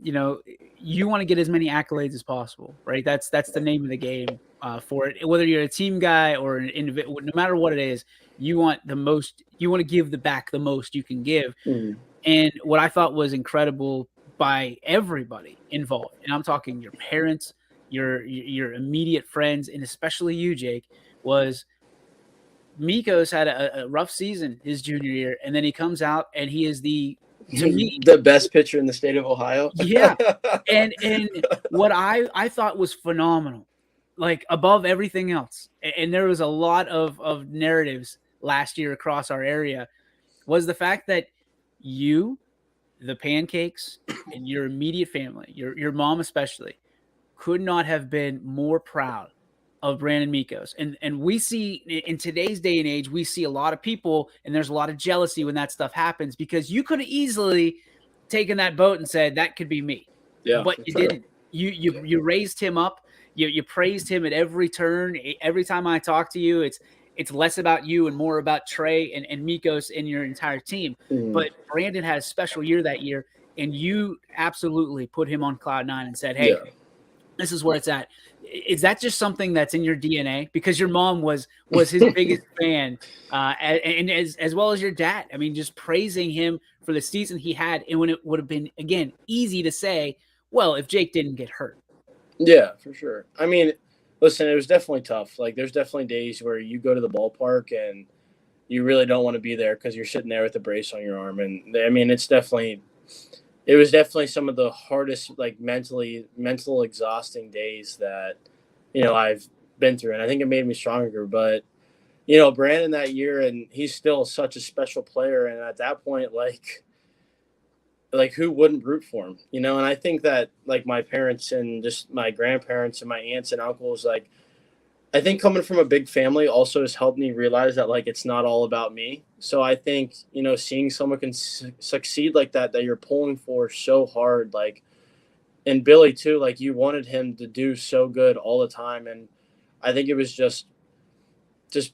Speaker 2: you know, you want to get as many accolades as possible, right? That's the name of the game for it. Whether you're a team guy or an individual, no matter what it is, you want the most. You want to give the most you can give. And what I thought was incredible by everybody involved, and I'm talking your parents, your immediate friends, and especially you, Jake, was Miko's had a rough season his junior year, and then he comes out and he is to me,
Speaker 3: the best pitcher in the state of Ohio.
Speaker 2: Yeah. And what I thought was phenomenal, like above everything else, and there was a lot of narratives last year across our area, was the fact that you, the Pancakes, and your immediate family, your mom especially, could not have been more proud of Brandon Mikos. And we see in today's day and age, we see a lot of people, and there's a lot of jealousy when that stuff happens, because you could have easily taken that boat and said, that could be me.
Speaker 3: Yeah,
Speaker 2: but you didn't. You raised him up. You praised him at every turn. Every time I talk to you, it's less about you and more about Trey and Mikos and your entire team. But Brandon had a special year that year, and you absolutely put him on cloud nine and said, hey, this is where it's at. Is that just something that's in your DNA? Because your mom was his biggest fan, and as well as your dad. I mean, just praising him for the season he had, and when it would have been, again, easy to say, well, if Jake didn't get hurt.
Speaker 3: Yeah, for sure. I mean, listen, it was definitely tough. Like, there's definitely days where you go to the ballpark and you really don't want to be there because you're sitting there with a brace on your arm. And I mean, it was definitely some of the hardest, like mental exhausting days that, I've been through. And I think it made me stronger. But, Brandon that year, and he's still such a special player. And at that point, like who wouldn't root for him, And I think that, like, my parents and just my grandparents and my aunts and uncles, like, I think coming from a big family also has helped me realize that, like, it's not all about me. So I think, seeing someone can succeed like that you're pulling for so hard, like, and Billy too, like, you wanted him to do so good all the time. And I think it was just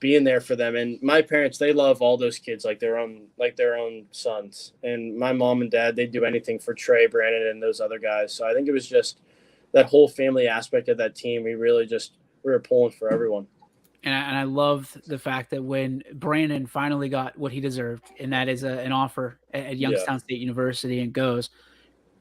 Speaker 3: being there for them. And my parents, they love all those kids like their own sons. And my mom and dad, they do anything for Trey, Brandon, and those other guys. So I think it was just that whole family aspect of that team. We were pulling for everyone.
Speaker 2: And I love the fact that when Brandon finally got what he deserved, and that is an offer at Youngstown State University, and goes,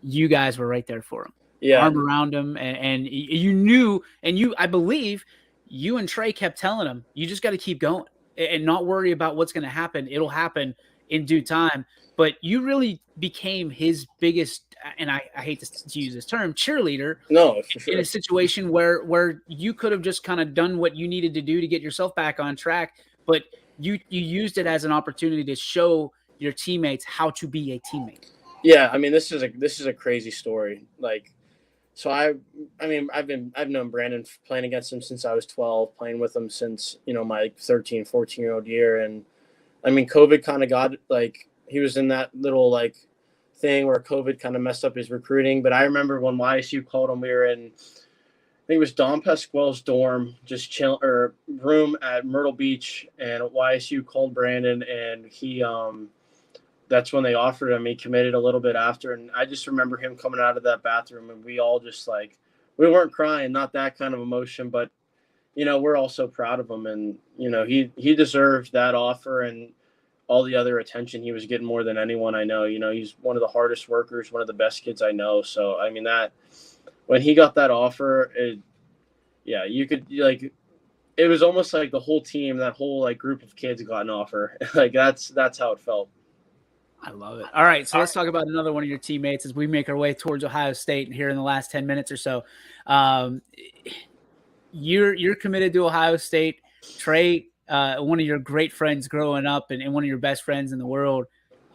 Speaker 2: you guys were right there for him.
Speaker 3: Yeah.
Speaker 2: Arm around him. And you knew, and I believe you and Trey kept telling him, you just got to keep going and not worry about what's going to happen. It'll happen in due time. But you really became his biggest, and I hate to use this term, cheerleader.
Speaker 3: No, for sure.
Speaker 2: In a situation where you could have just kind of done what you needed to do to get yourself back on track, but you used it as an opportunity to show your teammates how to be a teammate.
Speaker 3: Yeah, I mean, this is a crazy story. Like, so I've known Brandon, playing against him since I was 12, playing with him since, my 13, 14-year-old year. And I mean, COVID kind of got, like, he was in that little, like, thing where COVID kind of messed up his recruiting. But I remember when YSU called him, we were in, I think it was Don Pasquale's dorm, just chill, or room at Myrtle Beach, and YSU called Brandon, and he, that's when they offered him. He committed a little bit after, and I just remember him coming out of that bathroom, and we all just, like, we weren't crying, not that kind of emotion, but, we're all so proud of him, and, he deserved that offer and all the other attention he was getting more than anyone I know. He's one of the hardest workers, one of the best kids I know. So, I mean, that when he got that offer, you could, like, it was almost like the whole team, that whole, like, group of kids got an offer. Like, that's how it felt.
Speaker 2: I love it. All right, so let's talk about another one of your teammates as we make our way towards Ohio State here in the last 10 minutes or so. You're committed to Ohio State. Trey, one of your great friends growing up and one of your best friends in the world,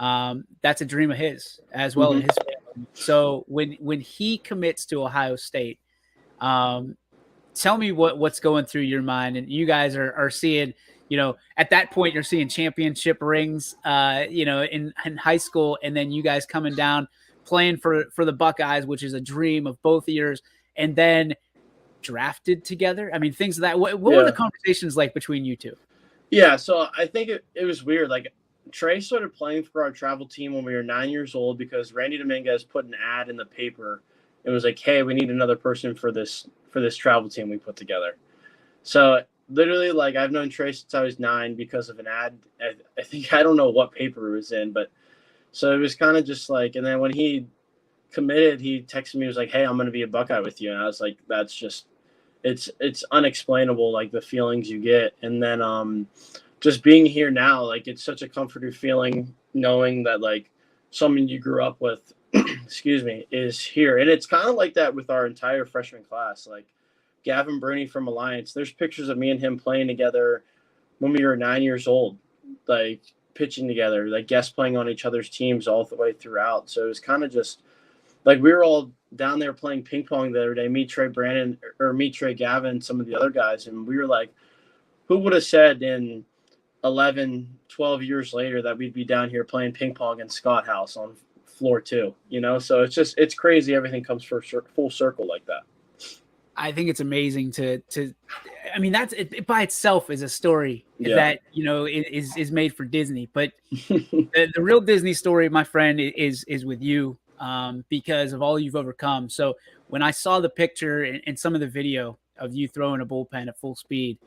Speaker 2: that's a dream of his as well as his family. So when he commits to Ohio State, tell me what's going through your mind. And you guys are seeing, at that point you're seeing championship rings, in high school, and then you guys coming down playing for the Buckeyes, which is a dream of both of yours, and then drafted together. I mean, things like that. What were the conversations like between you two?
Speaker 3: Yeah, so I think it was weird. Like, Trey started playing for our travel team when we were 9 years old because Randy Dominguez put an ad in the paper. It was like, hey, we need another person for this travel team we put together. So literally, like, I've known Trey since I was 9 because of an ad. I think, I don't know what paper it was in, but so it was kind of just like, and then when he committed, he texted me, he was like, hey, I'm going to be a Buckeye with you. And I was like, that's just, it's unexplainable, like, the feelings you get. And then just being here now, like, it's such a comforting feeling knowing that, like, someone you grew up with, excuse me, is here. And it's kind of like that with our entire freshman class. Like, Gavin Bruni from Alliance, there's pictures of me and him playing together when we were 9 years old, like, pitching together, like, guest playing on each other's teams all the way throughout. So it was kind of just like we were all down there playing ping pong the other day, meet Trey Gavin, some of the other guys. And we were like, who would have said in 11, 12 years later that we'd be down here playing ping pong in Scott House on floor 2, So it's crazy. Everything comes full circle like that.
Speaker 2: I think it's amazing I mean, that's it by itself is a story that, is made for Disney, but the real Disney story, my friend, is with you, because of all you've overcome. So when I saw the picture and some of the video of you throwing a bullpen at full speed,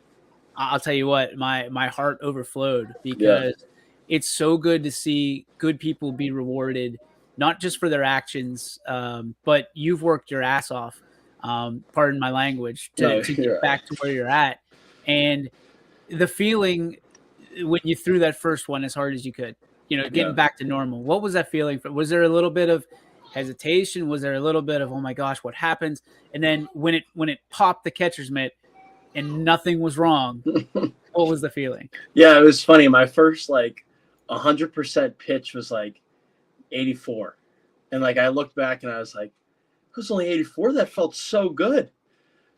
Speaker 2: I'll tell you what, my heart overflowed, because it's so good to see good people be rewarded, not just for their actions, but you've worked your ass off. Pardon my language, to get back to where you're at. And the feeling when you threw that first one as hard as you could, getting back to normal, what was that feeling? Was there a little bit of hesitation? Was there a little bit of, oh my gosh, what happens? And then when it popped the catcher's mitt and nothing was wrong, what was the feeling?
Speaker 3: Yeah, it was funny. My first 100% pitch was 84. And I looked back and I was like, it was only 84. That felt so good.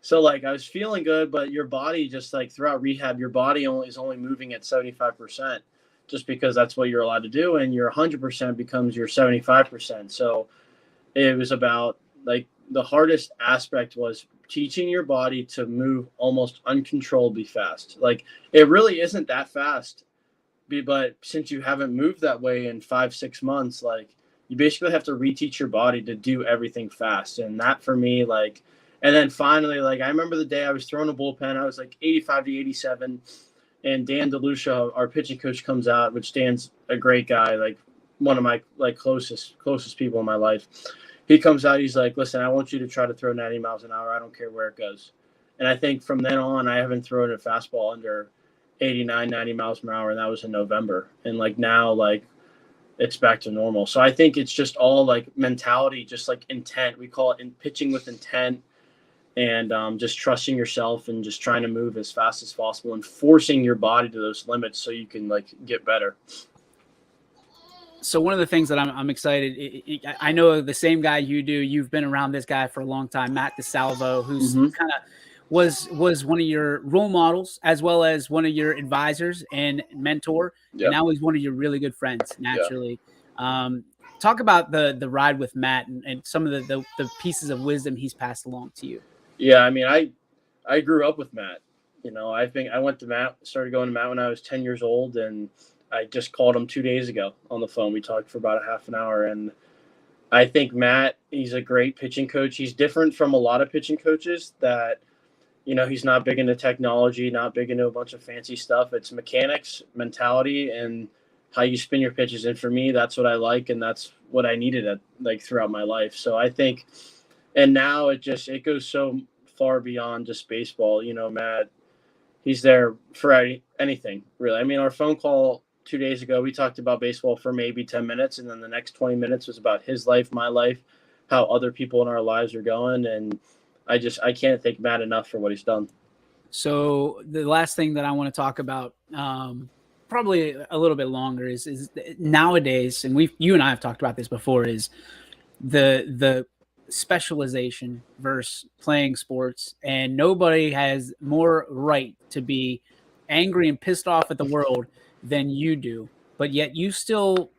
Speaker 3: So I was feeling good, but your body just throughout rehab, your body is only moving at 75%, just because that's what you're allowed to do. And your 100% becomes your 75%. So it was about the hardest aspect was teaching your body to move almost uncontrollably fast. It really isn't that fast, but since you haven't moved that way in 5-6 months, you basically have to reteach your body to do everything fast. And that for me, and then finally, I remember the day I was throwing a bullpen, I was 85 to 87. And Dan DeLucia, our pitching coach, comes out, which Dan's a great guy, one of my closest people in my life. He comes out, he's like, listen, I want you to try to throw 90 miles an hour. I don't care where it goes. And I think from then on, I haven't thrown a fastball under 89, 90 miles per hour. And that was in November. And now, it's back to normal. So I think it's just all mentality, just intent. We call it in pitching with intent, and just trusting yourself and just trying to move as fast as possible and forcing your body to those limits so you can get better.
Speaker 2: So one of the things that I'm excited, I know the same guy you do, you've been around this guy for a long time, Matt DeSalvo, who's kind of was one of your role models as well as one of your advisors and mentor. Yep. And now he's one of your really good friends, naturally. Yeah. Talk about the ride with Matt and some of the pieces of wisdom he's passed along to you.
Speaker 3: Yeah, I mean, I grew up with Matt. I think I started going to Matt when I was 10 years old, and I just called him 2 days ago on the phone. We talked for about a half an hour, and I think Matt, he's a great pitching coach. He's different from a lot of pitching coaches that, he's not big into technology, not big into a bunch of fancy stuff. It's mechanics, mentality, and how you spin your pitches. And for me, that's what I like, and that's what I needed throughout my life. So I think, and now it goes so far beyond just baseball. Matt, he's there for anything, really. I mean, our phone call 2 days ago, we talked about baseball for maybe 10 minutes, and then the next 20 minutes was about his life, my life, how other people in our lives are going. And I can't thank Matt enough for what he's done.
Speaker 2: So the last thing that I want to talk about, probably a little bit longer, is nowadays, and you and I have talked about this before, is the specialization versus playing sports. And nobody has more right to be angry and pissed off at the world than you do. But yet you still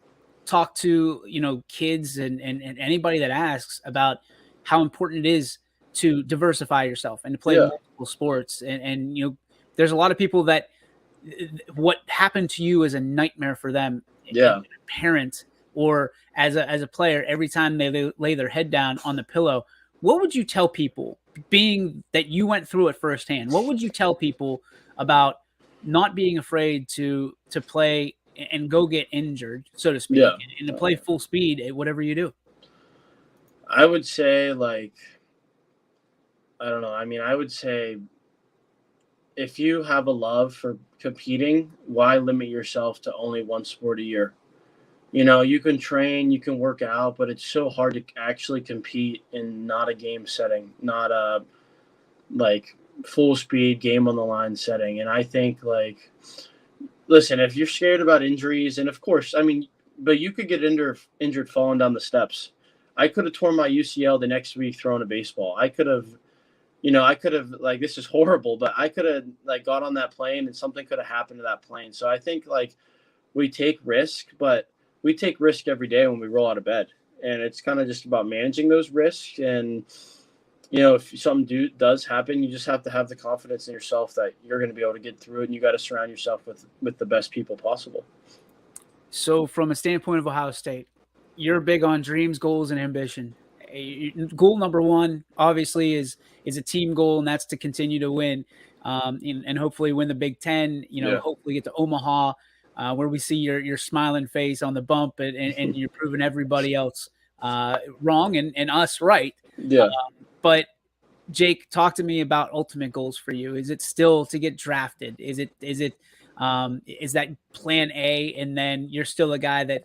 Speaker 2: talk to, kids and anybody that asks about how important it is to diversify yourself and to play multiple sports. And there's a lot of people that what happened to you is a nightmare for them.
Speaker 3: Yeah.
Speaker 2: A parent or as a player, every time they lay their head down on the pillow, what would you tell people, being that you went through it firsthand? What would you tell people about not being afraid to play and go get injured, so to speak, and to play full speed at whatever you do?
Speaker 3: I would say I don't know. I mean, I would say if you have a love for competing, why limit yourself to only one sport a year? You can train, you can work out, but it's so hard to actually compete in not a game setting, not a full speed game on the line setting. And I think listen, if you're scared about injuries, and of course, I mean, but you could get injured falling down the steps. I could have torn my UCL the next week throwing a baseball. I could have, like, this is horrible, but I could have, like, got on that plane and something could have happened to that plane. So I think, like, we take risk, but we take risk every day when we roll out of bed. And it's kind of just about managing those risks. And, if something does happen, you just have to have the confidence in yourself that you're going to be able to get through it. And you got to surround yourself with the best people possible.
Speaker 2: So from a standpoint of Ohio State, you're big on dreams, goals, and ambition. Goal number one, obviously, is a team goal, and that's to continue to win, and hopefully win the Big Ten. Hopefully get to Omaha, where we see your smiling face on the bump, and you're proving everybody else wrong and us right.
Speaker 3: Yeah.
Speaker 2: But Jake, talk to me about ultimate goals for you. Is it still to get drafted? Is that plan A, and then you're still a guy that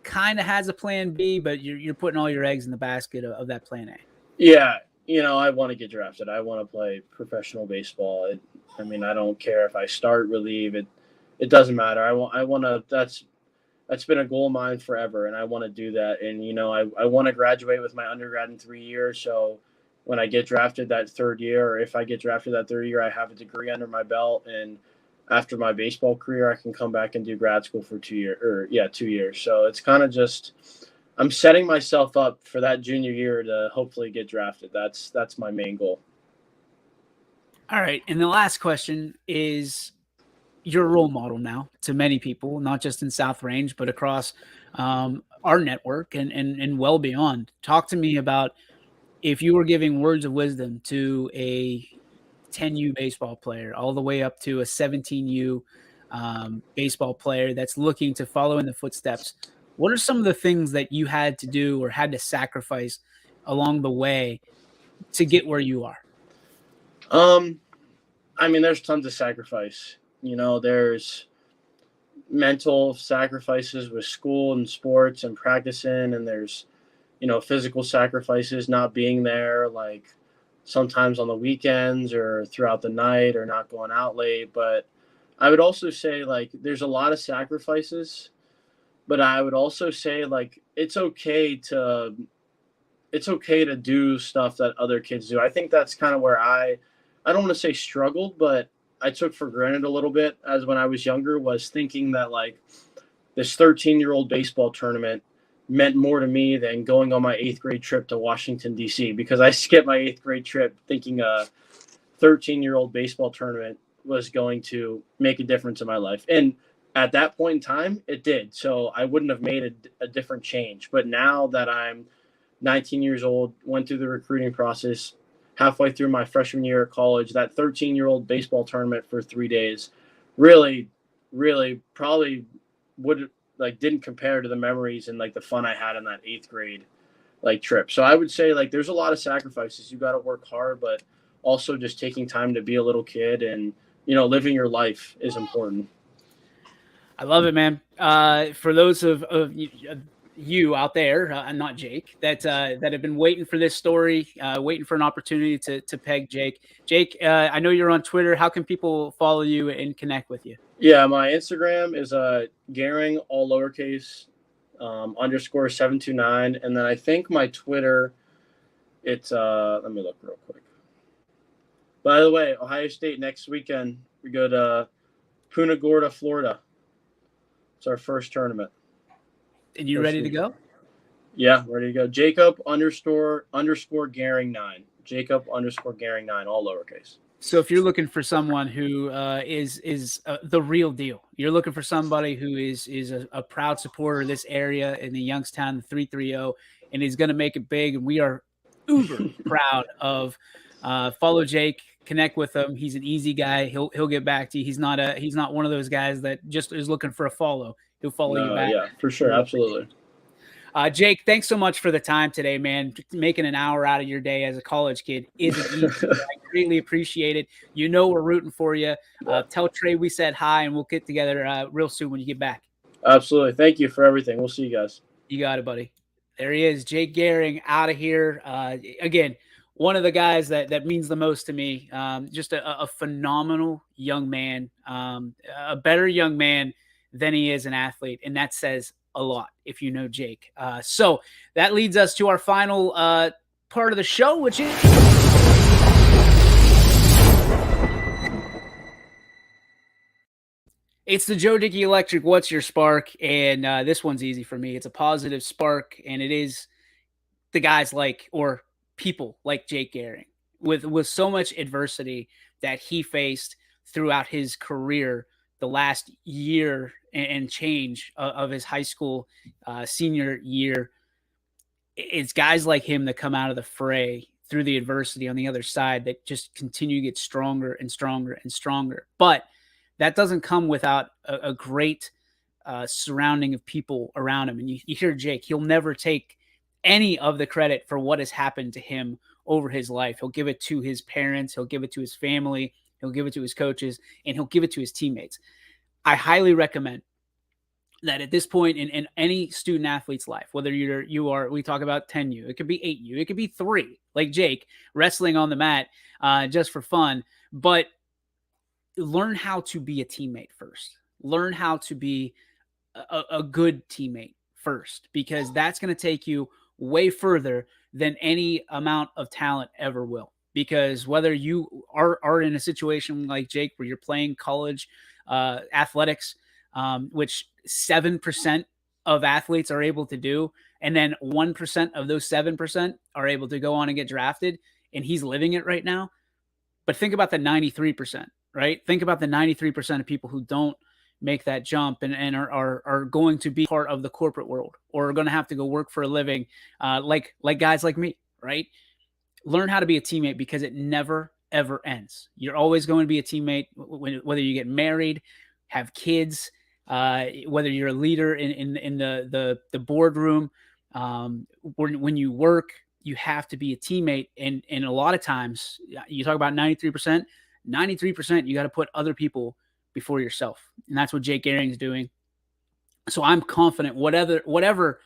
Speaker 2: kind of has a plan B, but you're putting all your eggs in the basket of that plan A?
Speaker 3: Yeah. I want to get drafted. I want to play professional baseball. I don't care if I start, relieve it. It doesn't matter. I want to, that's been a goal of mine forever. And I want to do that. And, I want to graduate with my undergrad in 3 years. So when I get drafted that third year, or if I get drafted that third year, I have a degree under my belt. And after my baseball career, I can come back and do grad school for 2 years. So it's kind of just, I'm setting myself up for that junior year to hopefully get drafted. That's my main goal.
Speaker 2: All right. And the last question is, you're a role model now to many people, not just in South Range, but across our network and well beyond. Talk to me about, if you were giving words of wisdom to a 10U baseball player all the way up to a 17U baseball player that's looking to follow in the footsteps, what are some of the things that you had to do or had to sacrifice along the way to get where you are?
Speaker 3: There's tons of sacrifice. There's mental sacrifices with school and sports and practicing, and there's, physical sacrifices, not being there, like sometimes on the weekends or throughout the night, or not going out late. But I would also say, like, there's a lot of sacrifices, but I would also say, like, it's okay to do stuff that other kids do. I think that's kind of where I don't want to say struggled, but I took for granted a little bit as when I was younger, was thinking that, like, this 13-year-old baseball tournament meant more to me than going on my 8th grade trip to Washington, D.C., because I skipped my 8th grade trip thinking a 13-year-old baseball tournament was going to make a difference in my life. And at that point in time, it did. So I wouldn't have made a different change. But now that I'm 19 years old, went through the recruiting process, halfway through my freshman year at college, that 13-year-old baseball tournament for 3 days really, really probably didn't compare to the memories and, like, the fun I had in that 8th grade, like, trip. So I would say, like, there's a lot of sacrifices. You got to work hard, but also just taking time to be a little kid and, living your life is important.
Speaker 2: I love it, man. For those of you out there, and not Jake, that have been waiting for this story, waiting for an opportunity to peg Jake. Jake, I know you're on Twitter. How can people follow you and connect with you?
Speaker 3: Yeah, my Instagram is Gehring, all lowercase, _729. And then I think my Twitter, it's let me look real quick. By the way, Ohio State next weekend, we go to Punta Gorda, Florida. It's our first tournament.
Speaker 2: And you ready to go?
Speaker 3: Yeah, ready to go. Jacob _ Gehring 9. Jacob _ Gehring 9, all lowercase.
Speaker 2: So if you're looking for someone who is the real deal, you're looking for somebody who is a proud supporter of this area in the Youngstown, the 330, and he's going to make it big. And we are uber proud of. Follow Jake, connect with him. He's an easy guy. He'll get back to you. He's not one of those guys that just is looking for a follow. He'll follow you back.
Speaker 3: Yeah, for sure. Absolutely.
Speaker 2: Jake, thanks so much for the time today, man. Making an hour out of your day as a college kid isn't easy. I greatly appreciate it. We're rooting for you. Tell Trey we said hi, and we'll get together real soon when you get back.
Speaker 3: Absolutely. Thank you for everything. We'll see you guys.
Speaker 2: You got it, buddy. There he is, Jake Gehring, out of here. Again, one of the guys that means the most to me. Just a phenomenal young man, a better young man than he is an athlete, and that says a lot if you know Jake. So that leads us to our final part of the show, which is it's the Joe Dickey Electric What's Your Spark? And this one's easy for me. It's a positive spark, and it is the guys like, or people like Jake Gehring with so much adversity that he faced throughout his career, the last year and change of his high school senior year. It's guys like him that come out of the fray through the adversity on the other side that just continue to get stronger and stronger and stronger. But that doesn't come without a great surrounding of people around him. And you hear Jake, he'll never take any of the credit for what has happened to him over his life. He'll give it to his parents. He'll give it to his family. He'll give it to his coaches, and he'll give it to his teammates. I highly recommend that at this point in any student athlete's life, whether you are, we talk about 10U, it could be 8U, it could be 3, like Jake, wrestling on the mat just for fun, but learn how to be a teammate first. Learn how to be a good teammate first, because that's going to take you way further than any amount of talent ever will. Because whether you are in a situation like Jake where you're playing college athletics, which 7% of athletes are able to do, and then 1% of those 7% are able to go on and get drafted, and he's living it right now. But think about the 93%, right? Think about the 93% of people who don't make that jump and are going to be part of the corporate world, or are going to have to go work for a living, like guys like me, right? Learn how to be a teammate, because it never, ever ends. You're always going to be a teammate, whether you get married, have kids, whether you're a leader in the boardroom, when you work, you have to be a teammate. And a lot of times, you talk about 93%, you got to put other people before yourself. And that's what Jake Gehring is doing. So I'm confident whatever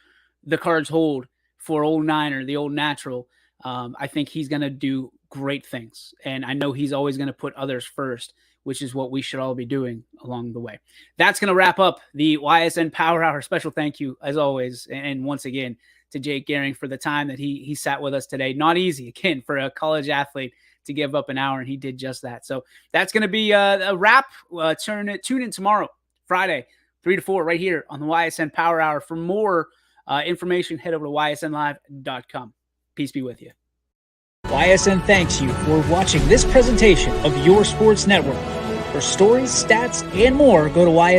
Speaker 2: the cards hold for Old Niner, the Old Natural, I think he's going to do great things. And I know he's always going to put others first, which is what we should all be doing along the way. That's going to wrap up the YSN Power Hour. Special thank you, as always, and once again, to Jake Gehring for the time that he sat with us today. Not easy, again, for a college athlete to give up an hour, and he did just that. So that's going to be a wrap. Tune in tomorrow, Friday, 3 to 4, right here on the YSN Power Hour. For more information, head over to ysnlive.com. Peace be with you. YSN thanks you for watching this presentation of Your Sports Network. For stories, stats, and more, go to YSN.